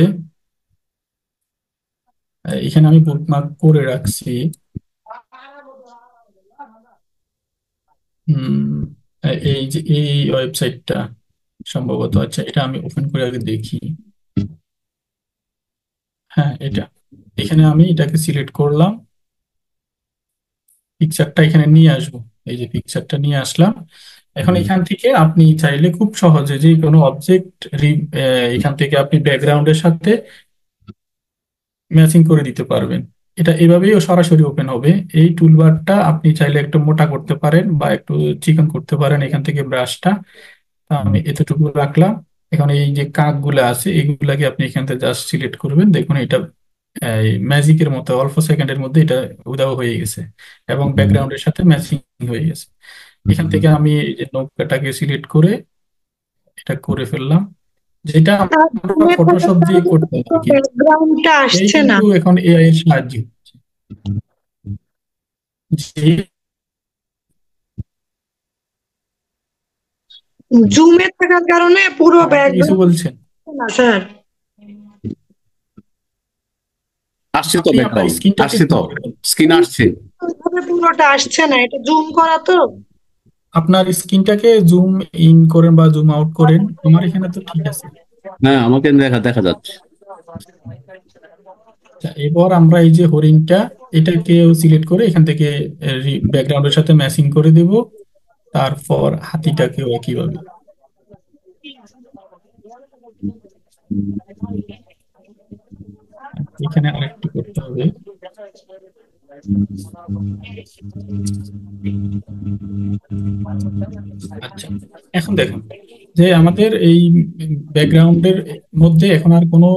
এখানে আমি বুকমার্ক করে রাখছি। হুম, এই যে এই ওয়েবসাইটটা সম্ভবত, আচ্ছা এটা আমি ওপেন করে আগে দেখি। হ্যাঁ, এটা, এখানে আমি এটাকে সিলেক্ট করলাম, পিকচারটা এখানে নিয়ে আসবো। এই যে পিকচারটা নিয়ে আসলাম। এখন এখান থেকে আপনি চাইলে খুব সহজে যে কোনো অবজেক্ট এখান থেকে আপনি ব্যাকগ্রাউন্ডের সাথে ম্যাচিং করে দিতে পারবেন। এটা এভাবেই সরাসরি ওপেন হবে। এই টুলবারটা আপনি চাইলে একটু মোটা করতে পারেন বা একটু চিকন করতে পারেন এখান থেকে ব্রাশটা। আমি এতটুকু রাখলাম। এখন এই যে কাক গুলা আছে এগুলাকে আপনি এখান থেকে জাস্ট সিলেক্ট করবেন, দেখুন এটা ম্যাজিকের মতো অল্প সেকেন্ডের মধ্যে এটা উধাও হয়ে গেছে এবং ব্যাকগ্রাউন্ডের সাথে ম্যাচিং হয়ে গেছে। এখান থেকে আমি এই যে নৌকাটাকে সিলেক্ট করে এটা করে ফেললাম, যেটা আর আমরা জুমে থাকার ফটোশপ দিয়ে কারণে করতাম আর পুরো কি, ব্যাকগ্রাউন্ডটা এই আসছে না। কিন্তু এখন এআই এর সাহায্য যে জুমে থাকার কারণে পুরো আপনি কিছু ব্যাকগ্রাউন্ড বলছেন। না স্যার। আসছে তো আপনি আপনার ব্যাকগ্রাউন্ড, স্ক্রিনটাকে আসছে তো, স্ক্রিন আসছে। ওইভাবে পুরোটা আসছে না, এটা জুম করা তো। আপনার স্ক্রিনটাকে জুম ইন করেন বা জুম আউট করেন, আমার এখানে তো ঠিক আছে। হ্যাঁ, আমাকে দেখা দেখা যাচ্ছে। আচ্ছা, এবার আমরা এই যে হরিণটা এটাকেও সিলেক্ট করে এখান থেকে ব্যাকগ্রাউন্ডের সাথে ম্যাচিং করে দেব। তারপর হাতিটাকেও একইভাবে এখানে আরেকটু করতে হবে। আচ্ছা, এখন দেখুন যে আমাদের এই ব্যাকগ্রাউন্ডের মধ্যে এখন আর কোনো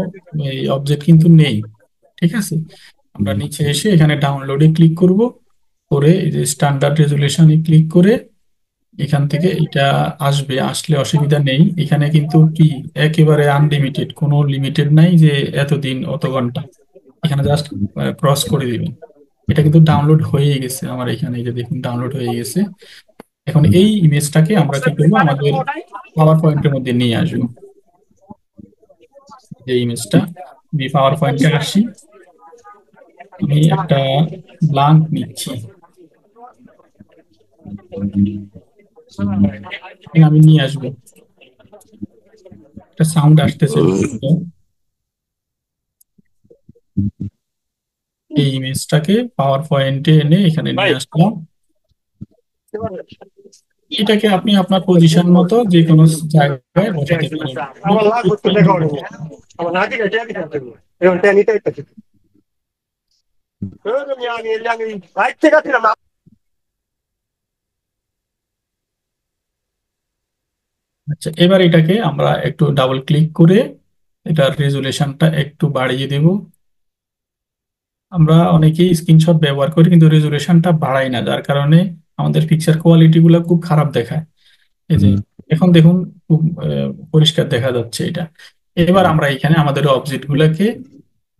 এই অবজেক্ট কিন্তু নেই। ঠিক আছে, আমরা নিচে এসে এখানে ডাউনলোডে ক্লিক করব, করে এই যে স্ট্যান্ডার্ড রেজুলেশনে ক্লিক করে এখান থেকে এটা আসবে। আসলে অসুবিধা নেই, এখানে কিন্তু কি একেবারে আনলিমিটেড, কোনো লিমিটেড নাই যে এতদিন অত ঘন্টা। এখানে জাস্ট ক্রস করে দিবেন। এটা কিন্তু ডাউনলোড হয়ে গেছে আমার এখানে, এই যে দেখুন ডাউনলোড হয়ে গেছে। এখন এই ইমেজটাকে আমরা কি করবো, আমাদের পাওয়ার পয়েন্টের মধ্যে নিয়ে আসবো। যে ইমেজটা আমি পাওয়ার পয়েন্টে আসি, আমি একটা ব্লাঙ্ক নিচ্ছি, এখানে আমি নিয়ে আসবো। একটা সাউন্ড আসতেছে দুঃখিত। এই ইমেজটাকে পাওয়ার পয়েন্টে এনে এখানে নিয়ে আসলাম। এটাকে আপনি আপনার পজিশন মতো যে কোনো জায়গায় বসাতে পারেন। আমি এই পয়েন্টে বসাচ্ছি। আচ্ছা, এবার এটাকে আমরা একটু ডাবল ক্লিক করে এটার রেজুলেশনটা একটু বাড়িয়ে দেব। আমরা অনেকেই স্ক্রিনশট ব্যবহার করি কিন্তু রেজুলেশনটা বাড়াই না, যার কারণে আমাদের পিকচার কোয়ালিটি গুলো খুব খারাপ দেখায়। এই যে এখন দেখুন খুব পরিষ্কার দেখা যাচ্ছে এটা। এবার আমরা এখানে আমাদের অবজেক্ট গুলাকে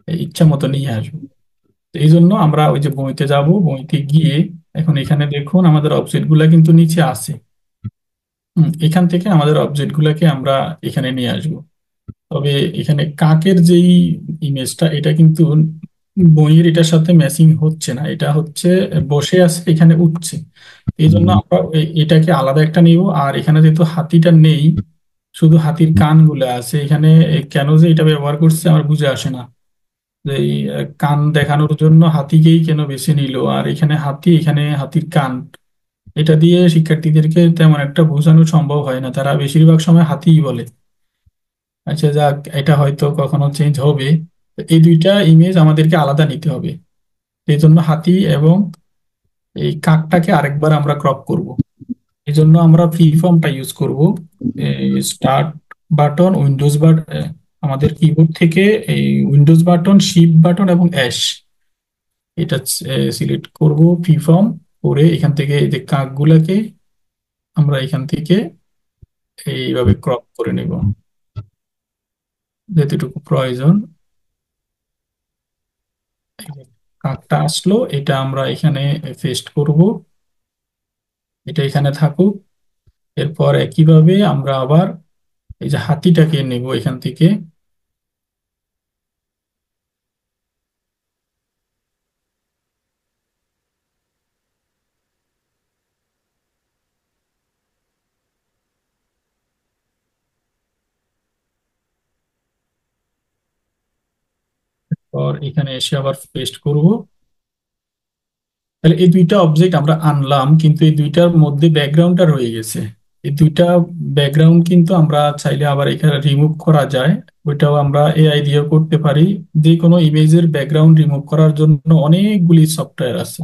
ইচ্ছা মতো নিয়ে আসবো। তো এই জন্য আমরা ওই যে বইতে যাব, বইতে গিয়ে এখন এখানে দেখুন আমাদের অবজেক্ট গুলা কিন্তু নিচে আছে। এখান থেকে আমাদের অবজেক্ট গুলাকে আমরা এখানে নিয়ে আসবো। তবে এখানে কাকের যেই ইমেজটা এটা কিন্তু বইয়ের এটার সাথে ম্যাচিং হচ্ছে না, এটা হচ্ছে বসে আছে এখানে উঠছে। এই জন্য আমরা এটাকে আলাদা একটা নিব। আর এখানে যেহেতু হাতিটা নেই, শুধু হাতির কান গুলা আছে এখানে, কেন যে এটা ব্যবহার করছে আমার বুঝে আসে না। যে এই কান দেখানোর জন্য হাতিকেই কেন বেছে নিল, আর এখানে হাতি এখানে হাতির কান, এটা দিয়ে শিক্ষার্থীদেরকে তেমন একটা বোঝানো সম্ভব হয় না, তারা বেশিরভাগ সময় হাতিই বলে। আচ্ছা যাক, এটা হয়তো কখনো চেঞ্জ হবে। তো এই দুইটা ইমেজ আমাদেরকে আলাদা নিতে হবে। এই জন্য হাতি এবং এই কাকটাকে আরেকবার আমরা ক্রপ করব। এই জন্য আমরা ফ্রি ফর্মটা ইউজ করব। স্টার্ট বাটন, উইন্ডোজ বাটন, আমাদের কিবোর্ড থেকে এই উইন্ডোজ বাটন, শিফট বাটন এবং অ্যাশ, এটা সিলেক্ট করব ফ্রি ফর্ম করে এখান থেকে এই যে কাকগুলাকে আমরা এখান থেকে এইভাবে ক্রপ করে নেব যতটুকু প্রয়োজন। কাকটা আসলো, এটা আমরা এখানে পেস্ট করব, এটা এখানে থাকুক। এরপর একইভাবে আমরা আবার এই যে হাতিটাকে নেব এখান থেকে, পর এখানে এসে আবার পেস্ট করব। তাহলে এই দুইটা অবজেক্ট আমরা আনলাম, কিন্তু এই দুইটার মধ্যে ব্যাকগ্রাউন্ডটা রয়ে গেছে। এই দুইটা ব্যাকগ্রাউন্ড কিন্তু আমরা চাইলে আবার এখানে রিমুভ করা যায়। ওইটাও আমরা এআই দিয়েও করতে পারি। যে কোনো ইমেজের ব্যাকগ্রাউন্ড রিমুভ করার জন্য অনেকগুলি সফটওয়্যার আছে।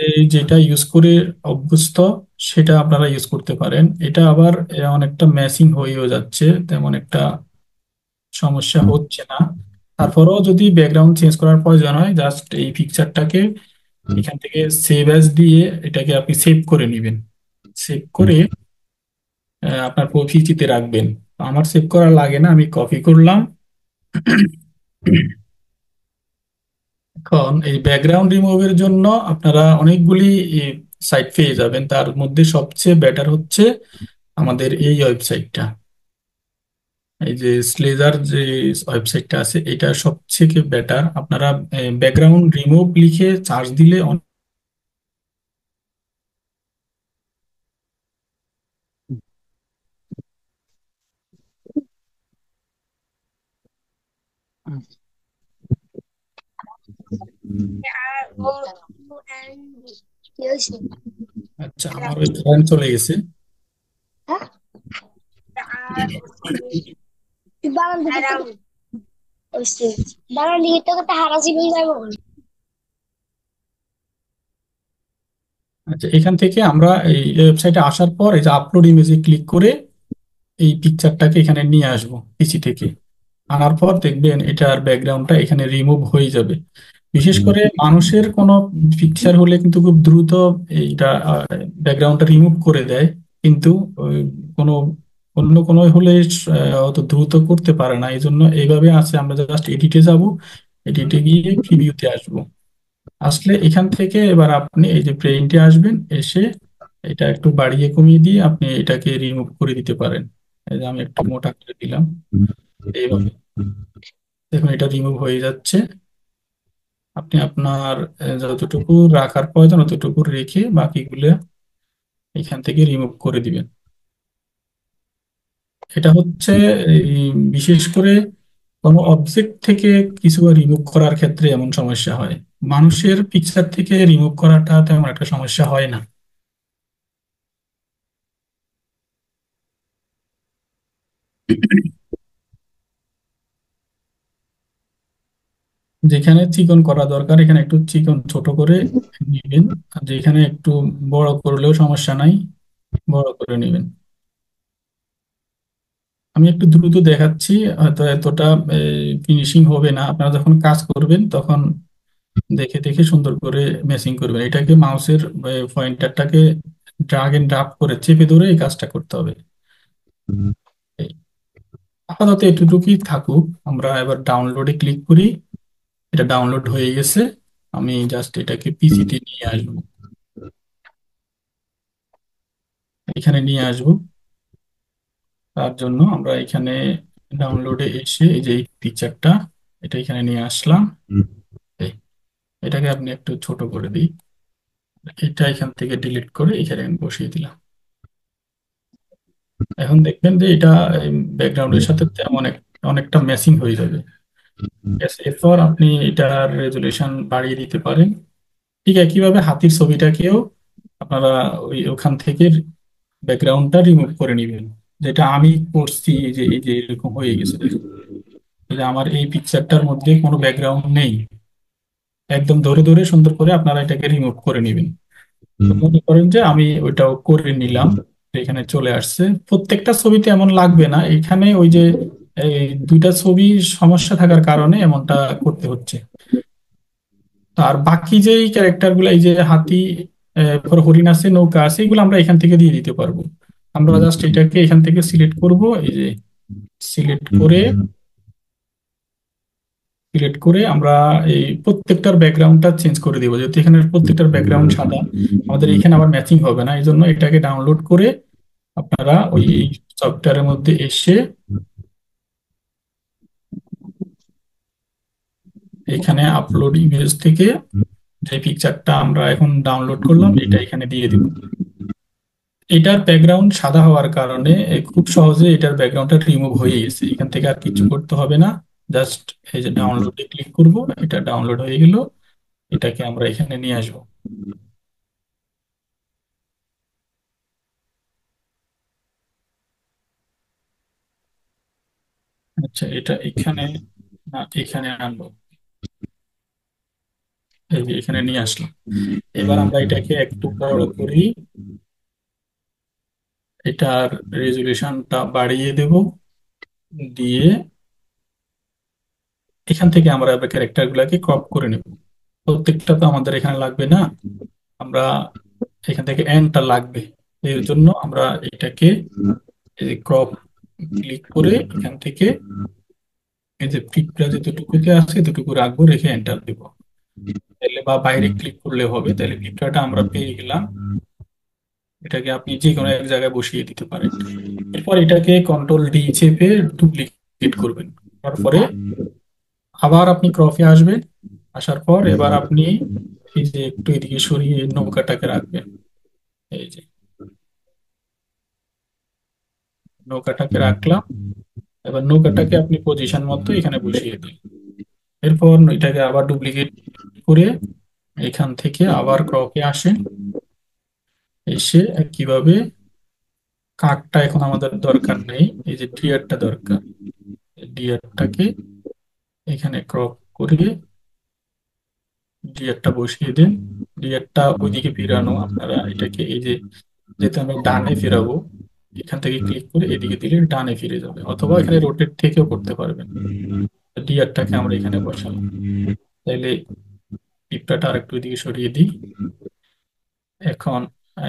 এই যেটা ইউজ করে অভ্যস্ত সেটা আপনারা ইউজ করতে পারেন। এটা আবার অনেকটা ম্যাচিং হয়েও যাচ্ছে, তেমন একটা সমস্যা হচ্ছে না। তারপরেও যদি ব্যাকগ্রাউন্ড চেঞ্জ করার প্রয়োজন হয়, জাস্ট এই পিকচারটাকে এখান থেকে সেভ অ্যাজ দিয়ে এটাকে আপনি সেভ করে নেবেন। সেভ করে আপনার পিসিতে রাখবেন। আমার সেভ করা লাগে না, আমি কপি করলাম। এখন এই ব্যাকগ্রাউন্ড রিমুভের জন্য আপনারা অনেকগুলি সাইট পেয়ে যাবেন। তার মধ্যে সবচেয়ে বেটার হচ্ছে আমাদের এই ওয়েবসাইটটা। এই যে স্লেজার যে ওয়েবসাইটটা আছে, এটা সবচেয়ে বেটার। আপনারা ব্যাকগ্রাউন্ড রিমুভ লিখে সার্চ দিলে আচ্ছা, আমার ওই ফ্রেন্ড চলে গেছে। আচ্ছা, এখান থেকে আমরা এই ওয়েবসাইটে আসার পর এই যে আপলোড ইমেজে ক্লিক করে এই পিকচারটাকে এখানে নিয়ে আসবো পিসি থেকে। আনার পর দেখবেন এটার ব্যাকগ্রাউন্ডটা এখানে রিমুভ হয়ে যাবে। বিশেষ করে মানুষের কোনো পিকচার হলে কিন্তু খুব দ্রুত এইটা ব্যাকগ্রাউন্ডটা রিমুভ করে দেয়, কিন্তু ওই কোনো অন্য কোনো হলে অত দ্রুত করতে পারে না। এই জন্য এইভাবে আছে, আমরা জাস্ট এডিটে যাব, এডিটে গিয়ে প্রিভিউতে আসবো। আসলে এখান থেকে এবার আপনি এই যে প্রিন্টে আসবেন, এসে এটা একটু বাড়িয়ে কমিয়ে দিয়ে আপনি এটাকে রিমুভ করে দিতে পারেন। এই যে আমি একটু মোটা করে দিলাম, এইভাবে দেখুন এটা রিমুভ হয়ে যাচ্ছে। আপনি আপনার যতটুকু রাখার প্রয়োজন ততটুকু রেখে বাকিগুলো এখান থেকে রিমুভ করে দিবেন। এটা হচ্ছে এই বিশেষ করে কোনো অবজেক্ট থেকে কিছু রিমুভ করার ক্ষেত্রে এমন সমস্যা হয়। মানুষের পিকচার থেকে রিমুভ করাটা তেমন একটা সমস্যা হয় না। যেখানে চিকন করা দরকার এখানে একটু চিকন ছোট করে নেবেন, আর যেখানে একটু বড় করলেও সমস্যা নাই, বড় করে নেবেন। আমি একটু দ্রুত দেখাচ্ছি, হয়তো এতটা ফিনিশিং হবে না। আপনারা যখন কাজ করবেন তখন দেখে দেখে সুন্দর করে ম্যাচিং করবেন। এটাকে মাউসের পয়েন্টারটাকে ড্রাগ এন্ড ড্রপ করে চেপে ধরে এই কাজটা করতে হবে। এই, আপাতত এতটুকুই থাকুক। আমরা এবার ডাউনলোডে ক্লিক করি। এটা ডাউনলোড হয়ে গেছে। আমি জাস্ট এটাকে পিসিতে নিয়ে আসবো, এখানে নিয়ে আসবো। তার জন্য আমরা এখানে ডাউনলোডে এসে এই যে এই পিকচারটা এটা এখানে নিয়ে আসলাম। এই, এটাকে আপনি একটু ছোট করে দিই। এটা এখান থেকে ডিলিট করে এখানে আমি বসিয়ে দিলাম। এখন দেখবেন যে এটা ব্যাকগ্রাউন্ডের সাথে অনেকটা ম্যাচিং হয়ে যাবে। Yes, এরপর আপনি এটার রেজুলেশন বাড়িয়ে দিতে পারেন। ঠিক একইভাবে হাতির ছবিটাকেও আপনারা ওখান থেকে ব্যাকগ্রাউন্ডটা রিমুভ করে নেবেন, যেটা আমি করছি। এই যে এরকম হয়ে গেছে দেখুন। এই যে আমার এই পিকচারটার মধ্যে কোনো ব্যাকগ্রাউন্ড নেই, একদম ধরে ধরে সুন্দর করে আপনারা এটাকে রিমুভ করে নেবেন। তো মনে করেন যে আমি ওইটাও করে নিলাম, এখানে চলে আসছে। প্রত্যেকটা ছবিতে এমন লাগবে না, এখানে ওই যে এই দুইটা ছবি সমস্যা থাকার কারণে এমনটা করতে হচ্ছে। আর বাকি যেই ক্যারেক্টার গুলো, এই যে হাতি, পর হরিণ আছে, নৌকা আছে, এগুলো আমরা এখান থেকে দিয়ে দিতে পারবো। আমরা জাস্ট এটাকে এখান থেকে সিলেক্ট করব। এই যে সিলেক্ট করে আমরা এই প্রত্যেকটার ব্যাকগ্রাউন্ডটা চেঞ্জ করে দিব, যেহেতু এখানে প্রত্যেকটার ব্যাকগ্রাউন্ড সাদা। আমাদের এখানে আবার ম্যাচিং হবে না, এই জন্য এটাকে ডাউনলোড করে আপনারা ওই সফটওয়্যারের মধ্যে এসে এখানে আপলোড ইমেজ থেকে যে পিকচারটা আমরা এখন ডাউনলোড করলাম এটা এখানে দিয়ে দিব। এটার ব্যাকগ্রাউন্ড সাদা হওয়ার কারণে খুব সহজে এটার ব্যাকগ্রাউন্ডটা রিমুভ হয়ে গেছে। এখান থেকে আর কিছু করতে হবে না, জাস্ট এই যে ডাউনলোডে ক্লিক করব, এটা ডাউনলোড হয়ে গেল। এটাকে আমরা এখানে নিয়ে আসবো। আচ্ছা, এটা এখানে না, এখানে আনবো। এই যে এখানে নিয়ে আসলাম। এবার আমরা এটাকে একটু বড় করি, এটার রেজুলেশনটা বাড়িয়ে দেব, দিয়ে এখান থেকে আমরা এবার ক্যারেক্টার গুলাকে ক্রপ করে নেব। প্রত্যেকটা তো আমাদের এখানে লাগবে না, আমরা এখান থেকে এনটা লাগবে। এর জন্য আমরা এটাকে ক্রপ ক্লিক করে এখান থেকে এই যে পিকটা যতটুকুতে আছে এতটুকু রাখবো, রেখে এন্টার দেব। তাহলে বা বাইরে ক্লিক করলে হবে, তাহলে পিকটা আমরা পেয়ে গেলাম। এটাকে আপনি যে কোনো এক জায়গায় বসিয়ে দিতে পারেন। এরপর এটাকে কন্ট্রোল ডি চেপে ডুপ্লিকেট করবেন। তারপরে আবার আপনি ক্রপে আসবেন। আসার পর এবার আপনি এই যে একটু এদিকে সরিয়ে নৌকাটাকে রাখবেন। এই যে নৌকাটাকে রাখলাম। এবার নৌকাটাকে আপনি পজিশন মতো এখানে বসিয়ে দিন। এরপর এটাকে আবার ডুপ্লিকেট করে এখান থেকে আবার ক্রপে আসেন। এসে কিভাবে কাঠটা এখন আমাদের দরকার নেই, এই যে ডিয়ারটা দরকার। ডিয়ারটাকে এখানে ক্রপ করে ডিয়ারটা বসিয়ে দিন। ডিয়ারটা ওইদিকে ফিরানো, আপনারা এটাকে এই যে যেহেতু আমরা ডানে ফেরাবো, এখান থেকে ক্লিক করে এদিকে দিলে ডানে ফিরে যাবে, অথবা এখানে রোটেট থেকেও করতে পারবেন। ডিয়ারটাকে আমরা এখানে বসালাম। তাইলে পিঁপড়াটা আর একটু এদিকে সরিয়ে দিই। এখন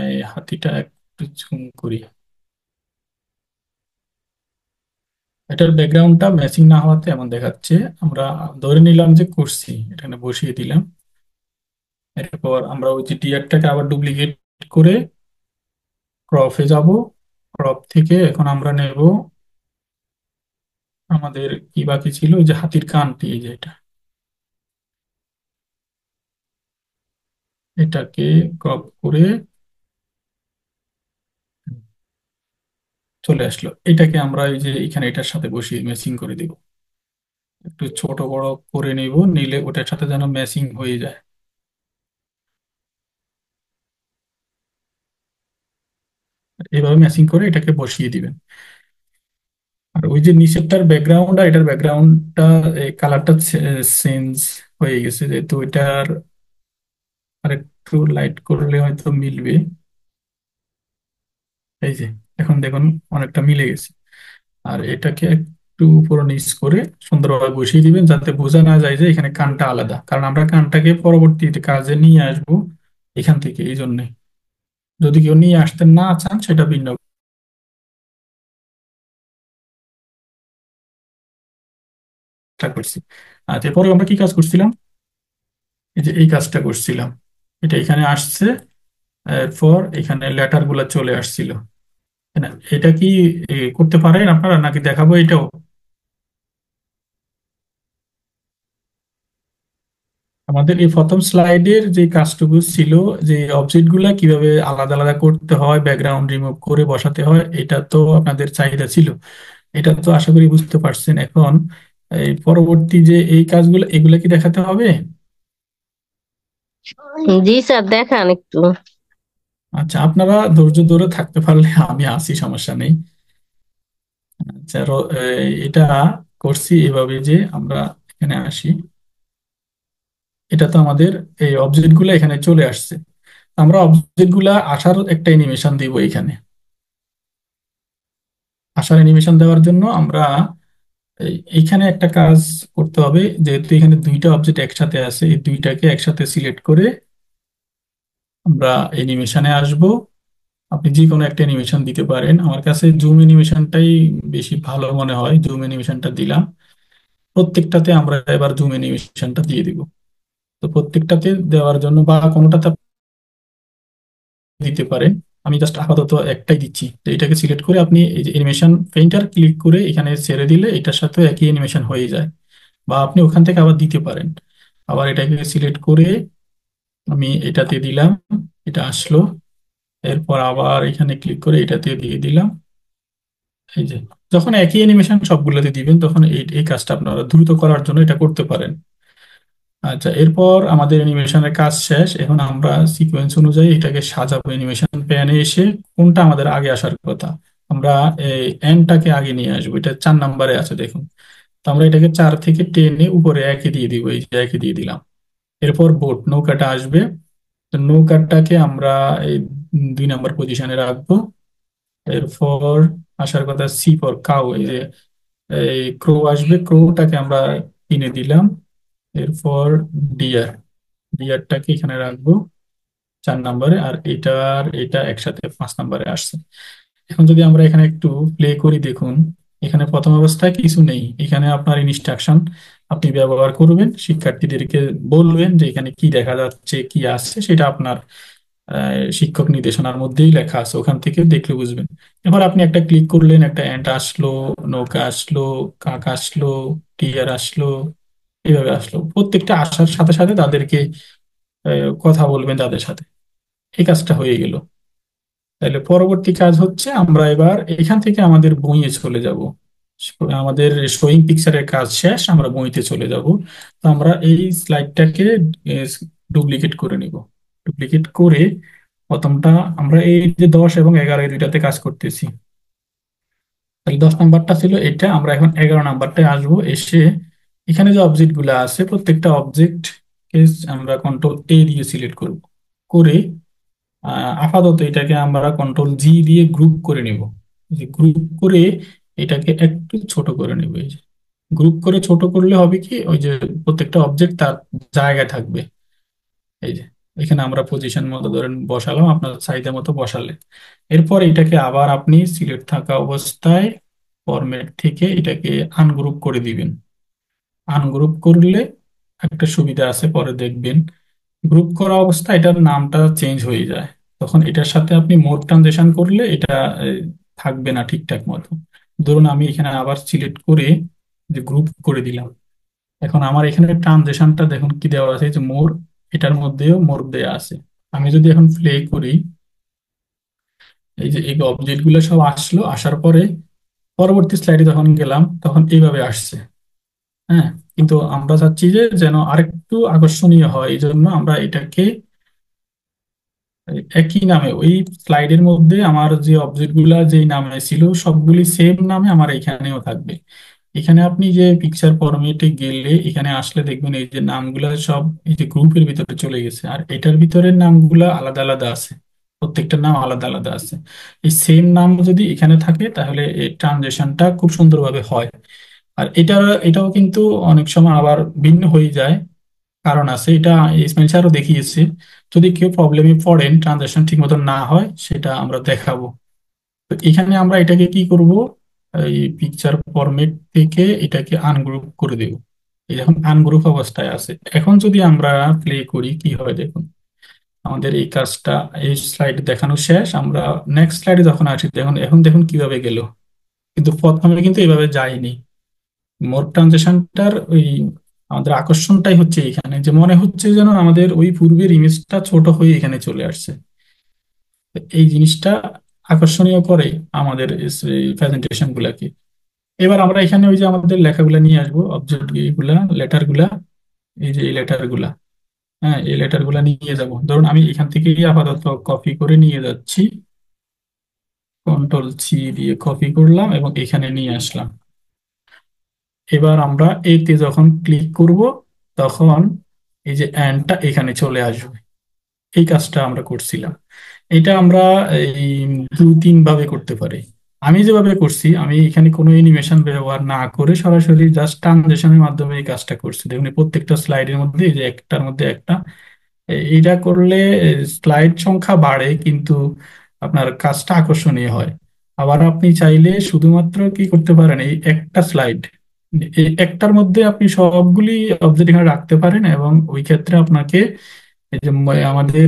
এই হাতিটা একটু জুম করি। এটার ব্যাকগ্রাউন্ডটা ম্যাচিং না হওয়াতে এমন দেখাচ্ছে। আমরা ধরে নিলাম যে করছি, এখানে বসিয়ে দিলাম। এরপর আমরা ওই যে ডিআরটাকে আবার ডুপ্লিকেট করে ক্রপে যাব। ক্রপ থেকে এখন আমরা নেব আমাদের কি বাকি ছিল, ওই যে হাতির কানটি, এই যে এটাকে ক্রপ করে চলে আসলো। এটাকে আমরা এই যে এখানে এটার সাথে বসিয়ে ম্যাচিং করে দিব। একটু ছোট বড় করে নিব, নিলে ওটার সাথে যেন ম্যাচিং হয়ে যায়। এভাবে ম্যাচিং করে এটাকে বসিয়ে দিবেন। আর ওই যে নিচেরটার ব্যাকগ্রাউন্ড আর এটার ব্যাকগ্রাউন্ডটা কালারটা চেঞ্জ হয়ে গেছে, যেহেতু এটার আর একটু লাইট করলে হয়তো মিলবে। এই যে এখন দেখুন অনেকটা মিলে গেছে। আর এটাকে একটু উপর নিচ করে সুন্দরভাবে বসিয়ে দিবেন, যাতে বোঝা না যায় যে এখানে কানটা আলাদা, কারণ আমরা কানটাকে পরবর্তীতে কাজে নিয়ে আসবো এখান থেকে। এই জন্য যদি কেউ নিয়ে আসতে না চান সেটা ভিন্ন কথা করছি। আর এরপরে আমরা কি কাজ করছিলাম, এই যে এই কাজটা করছিলাম। এটা এখানে আসছে, এরপর এখানে লেটার গুলা চলে আসছিল, তাই না? এটা কি করতে পারেন আপনারা, নাকি দেখাবো এটাও? আমাদের এই প্রথম স্লাইডের যে কাজটুকু ছিল, যে অবজেক্ট গুলা কিভাবে আলাদা আলাদা করতে হয়, ব্যাকগ্রাউন্ড রিমুভ করে বসাতে হয়, এটা তো আপনাদের চাহিদা ছিল। এটা তো আশা করি বুঝতে পারছেন। এখন এই পরবর্তী যে এই কাজগুলো, এগুলা কি দেখাতে হবে? জি স্যার, দেখান একটু। আচ্ছা, আপনারা ধৈর্য ধরে থাকতে পারলে আমি আসি, সমস্যা নেই। আচ্ছা, এটা করছি এভাবে যে আমরা এখানে আসি। এটা তো আমাদের এই অবজেক্ট গুলা এখানে চলে আসছে। আমরা অবজেক্ট গুলা আসার একটা অ্যানিমেশন দিব এখানে। আসার অ্যানিমেশন দেওয়ার জন্য আমরা এইখানে একটা কাজ করতে হবে। যেহেতু এখানে দুইটা অবজেক্ট একসাথে আছে, এই দুইটাকে একসাথে সিলেক্ট করে আমরা অ্যানিমেশনে আসব। আপনি যে কোনো একটা অ্যানিমেশন দিতে পারেন, আমার কাছে জুম অ্যানিমেশনটাই বেশি ভালো মনে হয়। জুম অ্যানিমেশনটা দিলাম। প্রত্যেকটাতে আমরা এবার জুম অ্যানিমেশনটা দিয়ে দিব। তো প্রত্যেকটাতে দেওয়ার জন্য বা কোনোটাতে দিতে পারেন। আমি জাস্ট আপাতত একটাই দিচ্ছি। তো এটাকে সিলেক্ট করে আপনি এই যে অ্যানিমেশন পেইন্টার ক্লিক করে এখানে ছেড়ে দিলে এটার সাথে একই অ্যানিমেশন হয়ে যায়। বা আপনি ওখান থেকে আবার দিতে পারেন। আবার এটাকে সিলেক্ট করে আমি এটাতে দিলাম, এটা আসলো। এরপর আবার এখানে ক্লিক করে এটাতে দিয়ে দিলাম। এই যে যখন একই অ্যানিমেশন সবগুলোতে দিবেন, তখন এই এই কাজটা আপনারা দ্রুত করার জন্য এটা করতে পারেন। আচ্ছা, এরপর আমাদের অ্যানিমেশনের কাজ শেষ। এখন আমরা সিকোয়েন্স অনুযায়ী এটাকে সাজাবো। অ্যানিমেশন প্যানে এসে কোনটা আমাদের আগে আসার কথা, আমরা এই এনটাকে আগে নিয়ে আসবো। এটা 4 নম্বরে আছে, দেখুন। তো আমরা এটাকে 4 থেকে টেনে উপরে একে দিয়ে দিব, এই যে একে দিয়ে দিলাম। এরপর বোট, নৌকাটা আসবে। তো নৌকাটাকে আমরা এই 2 নম্বর পজিশনে রাখবো। এরপর আসার কথা সি ফর কাউ, এই যে এই ক্রো আসবে, ক্রোটাকে আমরা কিনে দিলাম। এরপর ডিয়ার, ডিয়ারটাকে এখানে রাখবো 4 নম্বরে। আর এটা একসাথে 5 নম্বরে আসছে। এখন যদি আমরা এখানে একটু প্লে করি, দেখুন এখানে প্রথম অবস্থায় কিছু নেই। এখানে আপনার ইনস্ট্রাকশন আপনি ব্যবহার করবেন, শিক্ষার্থীদেরকে বলবেন যে এখানে কি দেখা যাচ্ছে, কি আসছে, সেটা আপনার শিক্ষক নির্দেশনার মধ্যেই লেখা আছে, ওখান থেকে দেখলে বুঝবেন। এবার আপনি একটা ক্লিক করলেন, একটা অ্যান্ট আসলো, নৌকা আসলো, কাক আসলো, টিয়ার আসলো, এইভাবে আসলো। প্রত্যেকটা আসার সাথে সাথে তাদেরকে কথা বলবেন তাদের সাথে। এই কাজটা হয়ে গেল। তাহলে পরবর্তী কাজ হচ্ছে আমরা এবার এখান থেকে আমাদের বইয়ে চলে যাব। আমাদের শোয়িং পিকচারের কাজ শেষ, আমরা বইতে চলে যাব। তো আমরা এই স্লাইডটাকে ডুপ্লিকেট করে নিব। ডুপ্লিকেট করে প্রথমটা, আমরা এই যে 10 এবং 11 এই দুইটাতে কাজ করতেছি, তাহলে 10 নম্বরটা ছিল এটা। আমরা এখন 11 নম্বরটায় আসবো। এসে এখানে যে অবজেক্ট গুলা আছে, প্রত্যেকটা অবজেক্ট কে আমরা কন্ট্রোল এ দিয়ে সিলেক্ট করব। করে আপাতত এটাকে আমরা কন্ট্রোল জি দিয়ে গ্রুপ করে নিব। যে গ্রুপ করে এটাকে একটু ছোট করে নিব। এই যে গ্রুপ করে ছোট করলে হবে কি, ওই যে প্রত্যেকটা অবজেক্ট তার জায়গায় থাকবে। এই যে এখানে আমরা পজিশন মতো ধরেন বসালাম, আপনার চাহিদা মতো বসালে। এরপর এটাকে আবার আপনি সিলেক্ট থাকা অবস্থায় ফরম্যাট থেকে এটাকে আনগ্রুপ করে দিবেন। আনগ্রুপ করলে একটা সুবিধা আছে, পরে দেখবেন। গ্রুপ করা অবস্থায় এটার নামটা চেঞ্জ হয়ে যায়। তখন এটার সাথে আপনি মোড ট্রানজেকশন করলে এটা থাকবে না ঠিকঠাক মতো। ধরুন আমি এখানে আবার সিলেক্ট করে যে গ্রুপ করে দিলাম। এখন আমার এখানে ট্রানজেকশনটা দেখুন কি দেওয়া আছে, এই যে মোর, এটার মধ্যেও মোর দেওয়া আছে। আমি যদি এখন প্লে করি, এই যে এই অবজেক্ট গুলো সব আসলো। আসার পরে পরবর্তী স্লাইডে যখন গেলাম তখন এইভাবে আসছে। হ্যাঁ, কিন্তু আমরা চাচ্ছি যে যেন আরেকটু আকর্ষণীয় হয়, এই জন্য আমরা এটাকে একই নামে ওই স্লাইডের মধ্যে আমার যে অবজেক্ট গুলা যেই নামে ছিল সবগুলি সেম নামে আমার এখানেও থাকবে। এখানে আপনি যে পিকচার ফরম্যাটে গেলে এখানে আসলে দেখবেন এই যে নামগুলা সব এই যে গ্রুপের ভিতরে চলে গেছে, আর এটার ভিতরে নামগুলা আলাদা আলাদা আছে। প্রত্যেকটা নাম আলাদা আলাদা আছে। এই সেম নাম যদি এখানে থাকে তাহলে এই ট্রানজেকশনটা খুব সুন্দরভাবে হয়। আর এটাও কিন্তু অনেক সময় আবার ভিন্ন হয়ে যায়, কারণ আছে। এটা ইসমাইল স্যারও দেখিয়েছে। যদি কেউ প্রবলেমে পড়েন, ট্রানজাকশন ঠিক মতো না হয়, সেটা আমরা দেখাবো। তো এখানে আমরা এটাকে কি করব, এই পিকচার ফরম্যাট থেকে এটাকে আনগ্রুপ করে দেব। এই যখন আনগ্রুপ অবস্থায় আছে, এখন যদি আমরা প্লে করি কি হয় দেখুন। আমাদের এই কাজটা, এই স্লাইড দেখানো শেষ। আমরা নেক্সট স্লাইডে যখন আসি, দেখুন এখন দেখুন কিভাবে গেল। কিন্তু প্রথমে কিন্তু এভাবে যায়নি। মোর ট্রানজেকশনটার ওই আমাদের আকর্ষণটাই হচ্ছে এখানে, যে মনে হচ্ছে যেন আমাদের ওই পূর্বের ইমেজটা ছোট হয়ে এখানে চলে আসছে। তো এই জিনিসটা আকর্ষণীয় করে আমাদের প্রেজেন্টেশন গুলাকে। এবার আমরা এখানে ওই যে আমাদের লেখাগুলা নিয়ে আসবো, অবজেক্ট গুলা, লেটার গুলা। এই যে এই লেটার গুলা, হ্যাঁ এই লেটার গুলা নিয়ে যাব। ধরুন আমি এখান থেকে আপাতত কপি করে নিয়ে যাচ্ছি, কন্ট্রোল সি দিয়ে কপি করলাম এবং এখানে নিয়ে আসলাম। এবার আমরা এতে যখন ক্লিক করব তখন এই যে অ্যান্ডটা এখানে চলে আসবে। এই কাজটা আমরা করছিলাম। এটা আমরা এই 2-3 ভাবে করতে পারি। আমি যেভাবে করছি, আমি এখানে কোনো অ্যানিমেশন ব্যবহার না করে সরাসরি জাস্ট ট্রানজেকশনের মাধ্যমে এই কাজটা করছি। দেখুন এই প্রত্যেকটা স্লাইডের মধ্যে এই যে একটার মধ্যে একটা, এইটা করলে স্লাইড সংখ্যা বাড়ে কিন্তু আপনার কাজটা আকর্ষণীয় হয়। আবার আপনি চাইলে শুধুমাত্র কি করতে পারেন, এই একটা স্লাইড, এই একটার মধ্যে আপনি সবগুলি অবজেক্ট এখানে রাখতে পারেন। এবং ওই ক্ষেত্রে আপনাকে এই যে আমাদের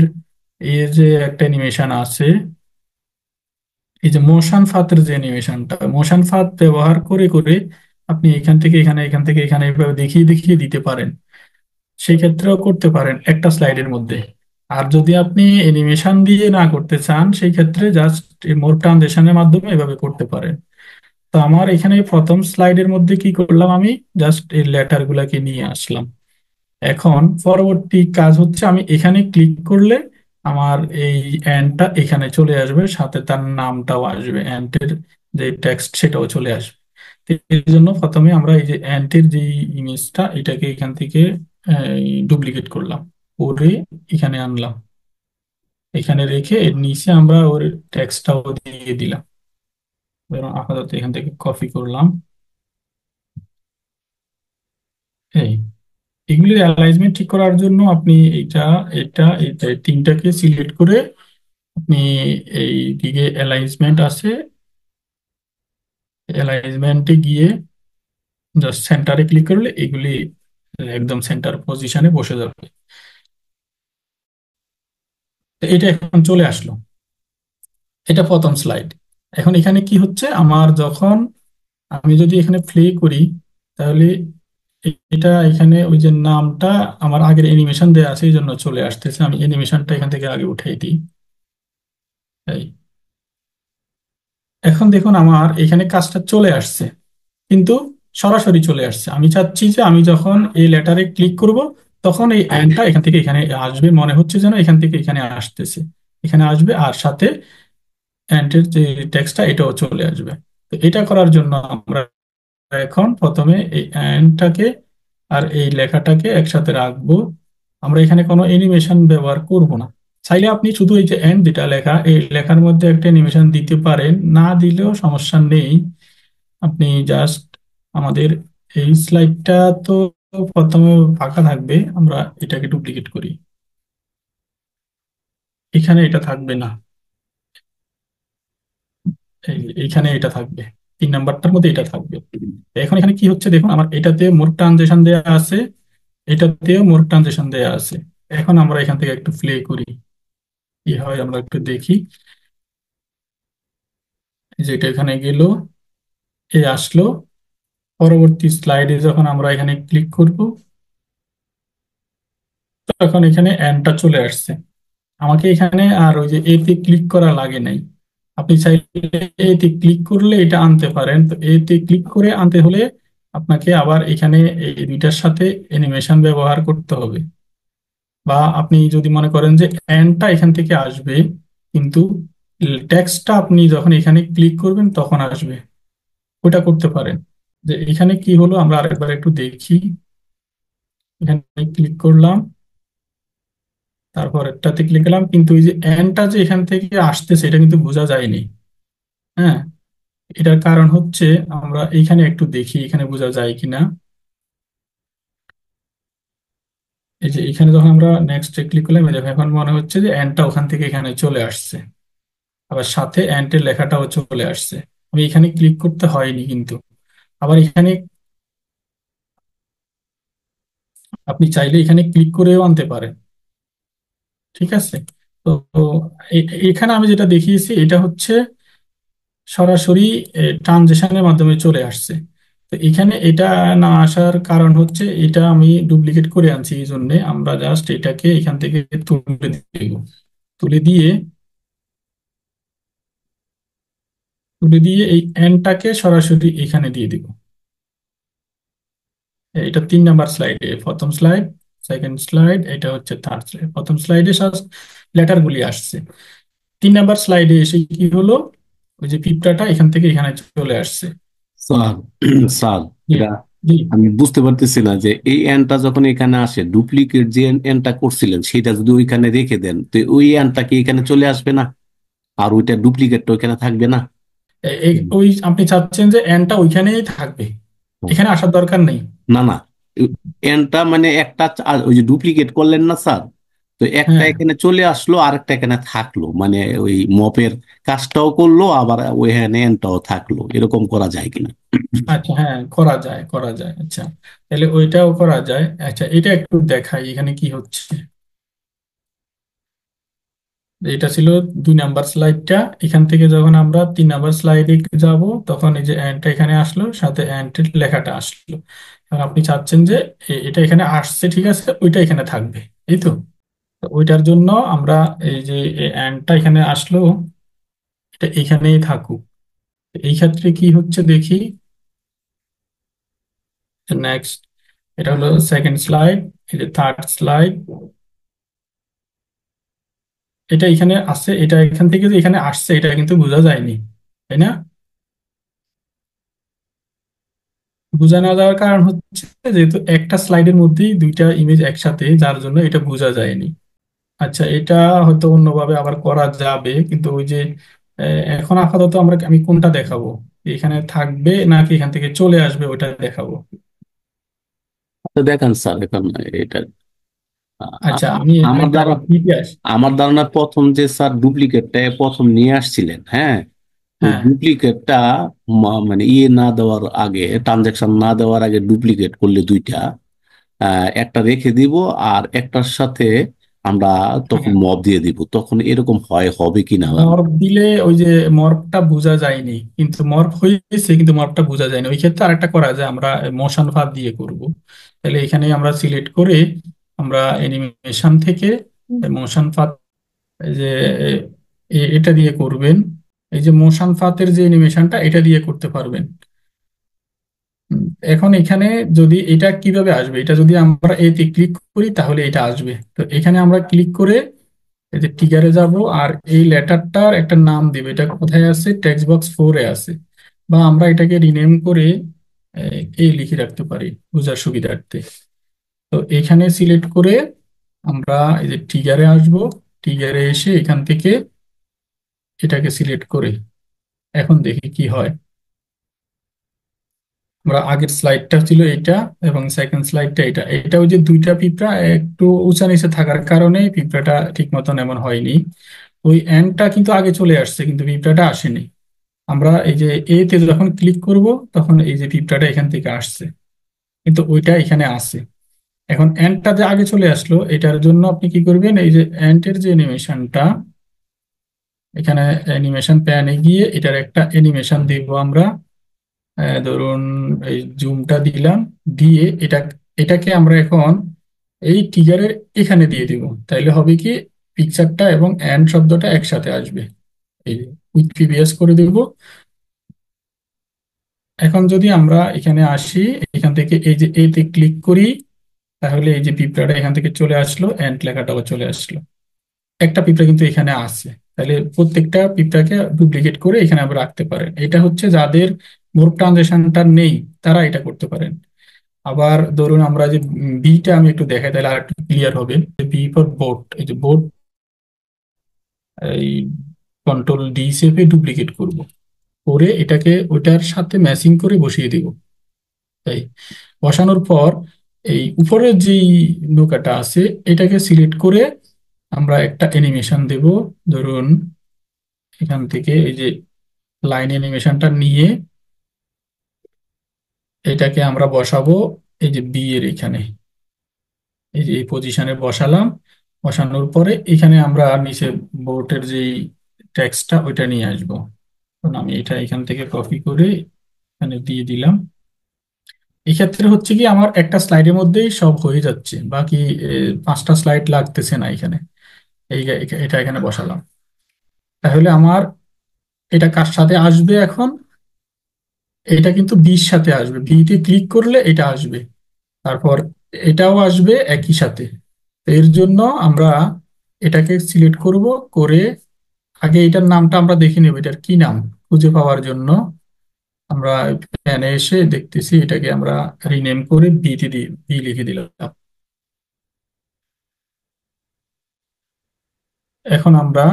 এই যে একটা অ্যানিমেশন আছে, এই যে মোশন ফাতের যে অ্যানিমেশনটা, মোশন ফাত ব্যবহার করে করে আপনি এখান থেকে এখানে, এখান থেকে এখানে এভাবে দেখিয়ে দেখিয়ে দিতে পারেন। সেই ক্ষেত্রেও করতে পারেন একটা স্লাইডের মধ্যে। আর যদি আপনি অ্যানিমেশন দিয়ে না করতে চান, সেই ক্ষেত্রে জাস্ট মোর ট্রানজেকশনের মাধ্যমে এভাবে করতে পারেন। তো আমার এখানে প্রথম স্লাইডের মধ্যে কি করলাম, আমি জাস্ট এই লেটার গুলাকে নিয়ে আসলাম। এখন পরবর্তী কাজ হচ্ছে আমি এখানে ক্লিক করলে আমার এই অ্যান্ডটা এখানে চলে আসবে, সাথে তার নামটাও আসবে, অ্যান্টের যে টেক্সট সেটাও চলে আসবে। তো এই জন্য প্রথমে আমরা এই যে অ্যান্টের যে ইমেজটা এটাকে এখান থেকে ডুপ্লিকেট করলাম, করে এখানে আনলাম, এখানে রেখে এর নিচে আমরা ওর টেক্সটটাও দিয়ে দিলাম। ধরুন আপাতত এখান থেকে কপি করলাম। এই এগুলির অ্যালাইনমেন্ট ঠিক করার জন্য আপনি এটা এটা এটা এই তিনটাকে সিলেক্ট করে আপনি এই দিকে অ্যালাইনমেন্ট আছে, অ্যালাইনমেন্টে গিয়ে জাস্ট সেন্টারে ক্লিক করলে এগুলি একদম সেন্টার পজিশনে বসে যাবে। তো এটা এখন চলে আসলো, এটা প্রথম স্লাইড। এখন এখানে কি হচ্ছে, আমার যখন আমি যদি এখানে প্লে করি তাহলে এটা এখানে ওই যে নামটা আমার আগের অ্যানিমেশন দেওয়া আছে এই জন্য চলে আসতেছে। আমি অ্যানিমেশনটা এখান থেকে আগে উঠাই দিই। এই এখন দেখুন আমার এখানে কাজটা চলে আসছে, কিন্তু সরাসরি চলে আসছে। আমি চাচ্ছি যে আমি যখন এই লেটারে ক্লিক করব তখন এই অ্যান্ডটা এখান থেকে এখানে আসবে, মনে হচ্ছে যেন এখান থেকে এখানে আসতেছে, এখানে আসবে, আর সাথে অ্যান্ডের যে টেক্সটটা এটাও চলে আসবে। তো এটা করার জন্য আমরা এখন প্রথমে এই অ্যান্ডটাকে আর এই লেখাটাকে একসাথে রাখবো। আমরা এখানে কোনো অ্যানিমেশন ব্যবহার করব না। চাইলে আপনি শুধু এই যে এন্ড যেটা লেখা এই লেখার মধ্যে একটা অ্যানিমেশন দিতে পারেন, না দিলেও সমস্যা নেই। আপনি জাস্ট আমাদের এই স্লাইডটা তো প্রথমে ফাঁকা থাকবে, আমরা এটাকে ডুপ্লিকেট করি, এখানে এটা থাকবে না, এইখানে এটা থাকবে, 3 নাম্বারটার মধ্যে এটা থাকবে। এখন এখানে কি হচ্ছে দেখুন, আমার এটাতে মোর ট্রানজেকশন দেয়া আছে, এটাতেও মোর ট্রানজেকশন দেয়া আছে। এখন আমরা এখান থেকে একটু প্লে করি, কি হয় আমরা একটু দেখি। যেটা এখানে গেল, এই আসলো। পরবর্তী স্লাইডে যখন আমরা এখানে ক্লিক করব তখন এখানে এন্ডটা চলে আসছে। আমাকে এখানে আর ওই যে এতে ক্লিক করা লাগে নাই। আপনি চাইলে এতে ক্লিক করলে এটা আনতে পারেন। তো এতে ক্লিক করে আনতে হলে আপনাকে আবার এখানে এই দুইটার সাথে অ্যানিমেশন ব্যবহার করতে হবে। বা আপনি যদি মনে করেন যে এন্ডটা এখান থেকে আসবে কিন্তু টেক্সটটা আপনি যখন এখানে ক্লিক করবেন তখন আসবে, ওটা করতে পারেন। যে এখানে কি হলো আমরা আরেকবার একটু দেখি। এখানে ক্লিক করলাম, তারপর একটাতে ক্লিক করলাম, কিন্তু এই যে এন্ডটা যে এখান থেকে আসতেছে এটা কিন্তু বোঝা যায়নি। হ্যাঁ, এটার কারণ হচ্ছে আমরা এইখানে একটু দেখি এখানে বোঝা যায় কিনা। এই যে এখানে যখন আমরা নেক্সট ক্লিক করলাম, এই দেখো এখন মনে হচ্ছে যে এন্ডটা ওখান থেকে এখানে চলে আসছে, আবার সাথে এন্ডের লেখাটাও চলে আসছে। আমি এখানে ক্লিক করতে হয়নি কিন্তু। আবার এখানে আপনি চাইলে এখানে ক্লিক করেও আনতে পারেন। ঠিক আছে। তো তো এখানে আমি যেটা দেখিয়েছি এটা হচ্ছে সরাসরি ট্রানজেকশনের মাধ্যমে চলে আসছে। তো এখানে এটা না আসার কারণ হচ্ছে এটা আমি ডুপ্লিকেট করে আনছি, এই জন্য আমরা জাস্ট এটাকে এখান থেকে তুলে দিব। তুলে দিয়ে তুলে দিয়ে এই এনটাকে সরাসরি এখানে দিয়ে দিব। এটা 3 নাম্বার স্লাইডে, প্রথম স্লাইড, সেকেন্ড স্লাইড, এটা হচ্ছে থার্ড স্লাইড। প্রথম স্লাইডে সব লেটার গুলি আসছে, 3 নাম্বার স্লাইডে এসে কি হলো, ওই যে পিঁপড়াটা এখান থেকে এখানে চলে আসছে। স্যার স্যার, জি, এটা জি। আমি বুঝতে পারতেছি না যে এই এনটা যখন এখানে আসে, ডুপ্লিকেট যে এনটা করছিলেন সেটা যদি ওইখানে রেখে দেন তো ওই এনটা কি এখানে চলে আসবে না? আর ওইটা ডুপ্লিকেটটা ওইখানে থাকবে না? ওই আপনি চাচ্ছেন যে এনটা ওইখানেই থাকবে, এখানে আসার দরকার নেই। না না, এনটা মানে একটা ওই যে ডুপ্লিকেট করলেন না স্যার, তো একটা হ্যাঁ, এখানে চলে আসলো আর একটা এখানে থাকলো, মানে ওই মপের কাজটাও করলো আবার ওইখানে এনটাও থাকলো, এরকম করা যায় কিনা? আচ্ছা, হ্যাঁ করা যায়, করা যায়। আচ্ছা, তাহলে ওইটাও করা যায়। আচ্ছা, এটা একটু দেখাই এখানে কি হচ্ছে। এটা ছিল 2 নাম্বার স্লাইডটা। এখান থেকে যখন আমরা 3 নাম্বার স্লাইডে যাব তখন এই যে অ্যান্ডটা এখানে আসলো, সাথে অ্যান্ডের লেখাটা আসলো। এখন আপনি চাচ্ছেন যে এটা এখানে আসছে, ঠিক আছে, ওইটা এখানে থাকবে, এই তো। তো ওইটার জন্য আমরা এই যে অ্যান্ডটা এখানে আসলো, এটা এখানেই থাকুক। তো এই ক্ষেত্রে কি হচ্ছে দেখি, নেক্সট। এটা হলো সেকেন্ড স্লাইড, এই যে থার্ড স্লাইড। এটা এখানে আসছে, এটা এখান থেকে যে এখানে আসছে এটা কিন্তু বোঝা যায়নি, তাই না? বোঝা না যাওয়ার কারণ হচ্ছে যেহেতু একটা স্লাইডের মধ্যেই দুইটা ইমেজ একসাথে, যার জন্য এটা বোঝা যায়নি। আচ্ছা, এটা হয়তো অন্যভাবে আবার করা যাবে, কিন্তু ওই যে এখন আপাতত আমি কোনটা দেখাবো, এখানে থাকবে নাকি এখান থেকে চলে আসবে ওটা দেখাবো? তো দেখান স্যার এখন এটা। আচ্ছা, আমি আমার একটা দ্বারা ইতিহাস। আমার ধারণা প্রথম যে স্যার ডুপ্লিকেটটা প্রথম নিয়ে আসছিলেন, হ্যাঁ, ওই হ্যাঁ, ডুপ্লিকেটটা মানে না দেওয়ার আগে, ট্রানজাকশন না দেওয়ার আগে ডুপ্লিকেট করলে দুইটা, একটা রেখে দিব আর একটার সাথে আমরা তখন হ্যাঁ, মব দিয়ে দিব, তখন এরকম হবে কিনা। মর্ফ দিলে ওই যে মর্ফটা বোঝা যায়নি, কিন্তু মর্ফ হয়েছে কিন্তু মর্ফটা বোঝা যায়নি। ওই ক্ষেত্রে আরেকটা করা যায়, আমরা মোশন ফাদ দিয়ে করব। তাহলে এখানে আমরা সিলেক্ট করে আমরা অ্যানিমেশন থেকে মোশন ফাদ, এই যে এটা দিয়ে করবেন। এই যে মোশন ফাতের যে অ্যানিমেশনটা এটা দিয়ে করতে পারবেন। হুম, এখন এখানে যদি এটা কিভাবে আসবে, এটা যদি আমরা এতে ক্লিক করি তাহলে এটা আসবে। তো এখানে আমরা ক্লিক করে এই যে টিগারে যাব, আর এই লেটারটার একটা নাম দিব। এটা কোথায় আছে? টেক্সট বক্স 4-এ আছে। বা আমরা এটাকে রিনেম করে এই লিখে রাখতে পারি বোঝার সুবিধার্থে। তো এখানে সিলেক্ট করে আমরা এই যে টিগারে আসব। টিগারে এসে এখান থেকে এটাকে সিলেক্ট করে এখন দেখি কি হয়। আমরা আগের স্লাইডটা ছিল এটা, এবং সেকেন্ড স্লাইডটা এটা। এটা ওই যে দুইটা পিঁপড়া একটু উঁচা নিচে থাকার কারণে পিঁপড়াটা ঠিক মতন এমন হয়নি। ওই এন্ডটা কিন্তু আগে চলে আসছে কিন্তু পিঁপড়াটা আসেনি। আমরা এই যে এতে যখন ক্লিক করব তখন এই যে পিঁপড়াটা এখান থেকে আসছে, কিন্তু ওইটা এখানে আছে। এখন এন্ডটা যে আগে চলে আসলো, এটার জন্য আপনি কি করবেন, এই যে এন্ডের যে অ্যানিমেশনটা, এখানে অ্যানিমেশন প্যানে গিয়ে এটার একটা অ্যানিমেশন দিব আমরা। ধরুন এই জুমটা দিলাম, দিয়ে এটাকে আমরা এখন এই টিগারের এখানে দিয়ে দিব। তাইলে হবে কি, পিকচারটা এবং এন্ড শব্দটা একসাথে আসবে। এই উইথ পিভিএস করে দিব। এখন যদি আমরা এখানে আসি, এখান থেকে এই যে এতে ক্লিক করি, তাহলে এই যে পিঁপড়াটা এখান থেকে চলে আসলো, এন্ড লেখাটাও চলে আসলো। একটা পিঁপড়া কিন্তু এখানে আছে। তাহলে প্রত্যেকটা পিঁপড়াকে ডুপ্লিকেট করে এখানে আবার রাখতে পারেন। এটা হচ্ছে যাদের মোর ট্রানজেকশনটা নেই তারা এটা করতে পারেন। আবার ধরুন আমরা যে বিটা আমি একটু দেখাই তাহলে আর একটু ক্লিয়ার হবে। বি ফর বোট, এই যে বোট, এই কন্ট্রোল ডি চেপে ডুপ্লিকেট করব, করে এটাকে ওইটার সাথে ম্যাচিং করে বসিয়ে দিব। তাই বসানোর পর এই উপরের যেই নৌকাটা আছে এটাকে সিলেক্ট করে আমরা একটা অ্যানিমেশন দেব। ধরুন এখান থেকে এই যে লাইন অ্যানিমেশনটা নিয়ে এটাকে আমরা বসাবো এই যে বি এর এখানে, এই যে এই পজিশনে বসালাম। বসানোর পরে এখানে আমরা নিচে বোর্ডের যেই টেক্সটটা ওইটা নিয়ে আসবো। কারণ আমি এটা এখান থেকে কপি করে এখানে দিয়ে দিলাম। এক্ষেত্রে হচ্ছে কি, আমার একটা স্লাইডের মধ্যেই সব হয়ে যাচ্ছে, বাকি 5টা স্লাইড লাগতেছে না এখানে। এটা এখানে বসালাম। তাহলে আমার এটা কার সাথে আসবে এখন? এটা কিন্তু বির সাথে আসবে, বিতে ক্লিক করলে এটা আসবে। তারপর এটাও আসবে একই সাথে। তো এর জন্য আমরা এটাকে সিলেক্ট করব, করে আগে এটার নামটা আমরা দেখে নেব এটার কি নাম। খুঁজে পাওয়ার জন্য আমরা প্যানে এসে দেখতেছি, এটাকে আমরা রিনেম করে বি লিখে দিলাম। এখন আমরা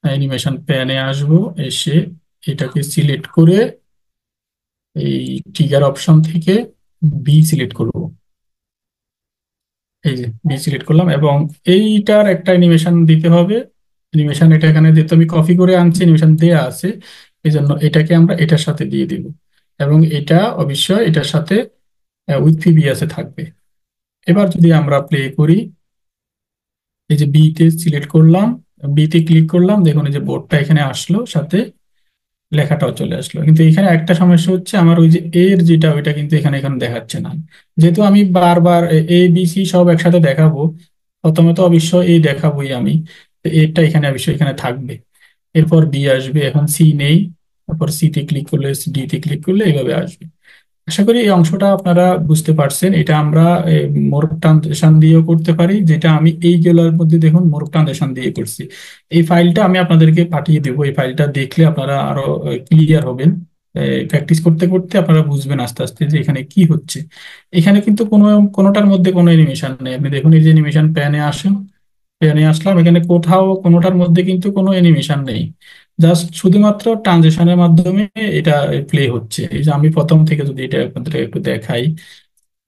অ্যানিমেশন প্যানে আসব, এসে এটাকে সিলেক্ট করে এই ট্রিগার অপশন থেকে বি সিলেক্ট করব। এই যে বি সিলেক্ট করলাম, এবং এইটার একটা অ্যানিমেশন দিতে হবে। অ্যানিমেশন এটা এখানে যেহেতু আমি কপি করে আনছি, অ্যানিমেশন দেয়া আছে, এই জন্য এটাকে আমরা এটার সাথে দিয়ে দিব। এবং এটা অবশ্যই এটার সাথে উইথ পিভিএস এ থাকবে। এবার যদি আমরা প্লে করি, এই যে বিতে সিলেক্ট করলাম, বিতে ক্লিক করলাম, দেখুন এই যে বোর্ডটা এখানে আসলো, সাথে লেখাটাও চলে আসলো। কিন্তু এখানে একটা সমস্যা হচ্ছে, আমার ওই যে এর যেটা ওইটা কিন্তু এখানে এখন দেখাচ্ছে না। যেহেতু আমি বারবার এ বি সি সব একসাথে দেখাবো, প্রথমে তো অবশ্যই এই দেখাবোই আমি, তো এটা এখানে অবশ্যই এখানে থাকবে। এরপর বি আসবে, এখন সি নেই। তারপর সি তে ক্লিক করলে, ডি তে ক্লিক করলে এইভাবে আসবে। আশা করি এই অংশটা আপনারা বুঝতে পারছেন। এটা আমরা মোরগ ট্রানজেকশন দিয়েও করতে পারি, যেটা আমি এইগুলোর মধ্যে দেখুন মোরগ ট্রানজেকশন দিয়ে করছি। এই ফাইলটা আমি আপনাদেরকে পাঠিয়ে দেবো, এই ফাইলটা দেখলে আপনারা আরো ক্লিয়ার হবেন। প্র্যাকটিস করতে করতে আপনারা বুঝবেন আস্তে আস্তে যে এখানে কি হচ্ছে। এখানে কিন্তু কোনোটার মধ্যে কোনো অ্যানিমেশন নেই। আপনি দেখুন এই যে অ্যানিমেশন প্যানে আসেন, প্যানে আসলাম, এখানে কোথাও কোনোটার মধ্যে কিন্তু কোনো অ্যানিমেশন নেই। জাস্ট শুধুমাত্র ট্রানজেকশনের মাধ্যমে এটা প্লে হচ্ছে। এই যে আমি প্রথম থেকে যদি এটা আপনাদের একটু দেখাই,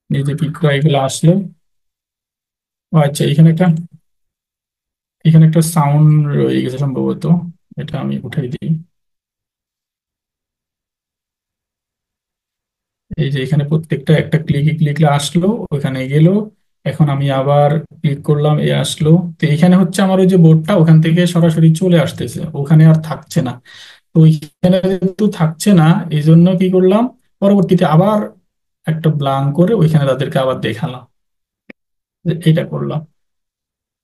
এই যে পিকরা এগুলো আসলো। ও আচ্ছা, এখানে একটা সাউন্ড রয়ে গেছে সম্ভবত, এটা আমি উঠাই দিই। এই যে এখানে প্রত্যেকটা একটা ক্লিকে ক্লিকলে আসলো, ওখানে গেল। এখন আমি আবার ক্লিক করলাম, এ আসলো। তো এখানে হচ্ছে আমার ওই যে বোর্ডটা ওখান থেকে সরাসরি চলে আসতেছে, ওখানে আর থাকছে না। তো ওইখানে যেহেতু থাকছে না, এই জন্য কি করলাম, পরবর্তীতে আবার একটা ব্লাঙ্ক করে ওইখানে তাদেরকে আবার দেখালাম, যে এটা করলাম।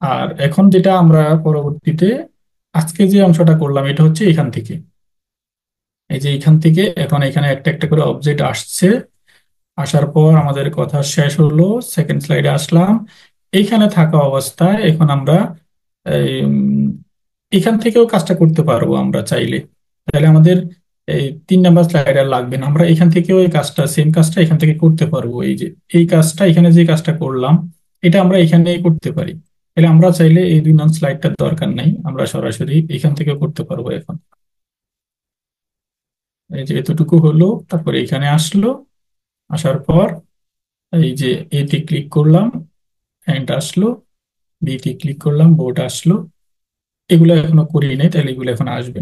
আর এখন যেটা আমরা পরবর্তীতে আজকে যে অংশটা করলাম, এটা হচ্ছে এখান থেকে। এই যে এখান থেকে এখন এখানে একটা একটা করে অবজেক্ট আসছে। আসার পর আমাদের কথা শেষ হলো, সেকেন্ড স্লাইডে আসলাম। এইখানে থাকা অবস্থায় এখন আমরা এই, এখান থেকেও কাজটা করতে পারবো আমরা চাইলে। তাহলে আমাদের এই 3 নাম্বার স্লাইড আর লাগবে না, আমরা এখান থেকেও এই কাজটা, সেম কাজটা এখান থেকে করতে পারবো। এই যে এই কাজটা এখানে যে কাজটা করলাম, এটা আমরা এখানেই করতে পারি। তাহলে আমরা চাইলে এই 2 নং স্লাইডটার দরকার নাই, আমরা সরাসরি এখান থেকে করতে পারবো এখন। এই যে এতটুকু হলো, তারপরে এখানে আসলো। আসার পর এই যে এতে ক্লিক করলাম, এন্ড আসলো। বিতে ক্লিক করলাম, বোর্ড আসলো। এগুলো এখনো করি নাই, তাহলে এগুলো এখন আসবে।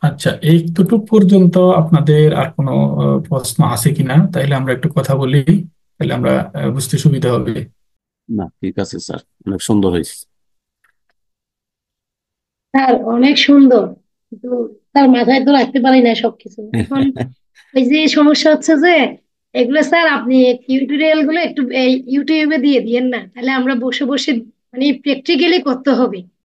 আচ্ছা, এইটুকু পর্যন্ত আপনাদের আর কোনো প্রশ্ন আছে কিনা, তাইলে আমরা একটু কথা বলি, তাহলে আমরা বুঝতে সুবিধা হবে। না, ঠিক আছে স্যার, অনেক সুন্দর হয়েছে। স্যার অনেক সুন্দর, কিন্তু তার মাথায় তো রাখতে পারি না সবকিছু এখন। ওই যে সমস্যা হচ্ছে যে এগুলো স্যার আপনি টিউটোরিয়াল গুলো একটু এই ইউটিউবে দিয়ে দিয়েন না, তাহলে আমরা বসে বসে মানে প্র্যাকটিক্যালি করতে হবে।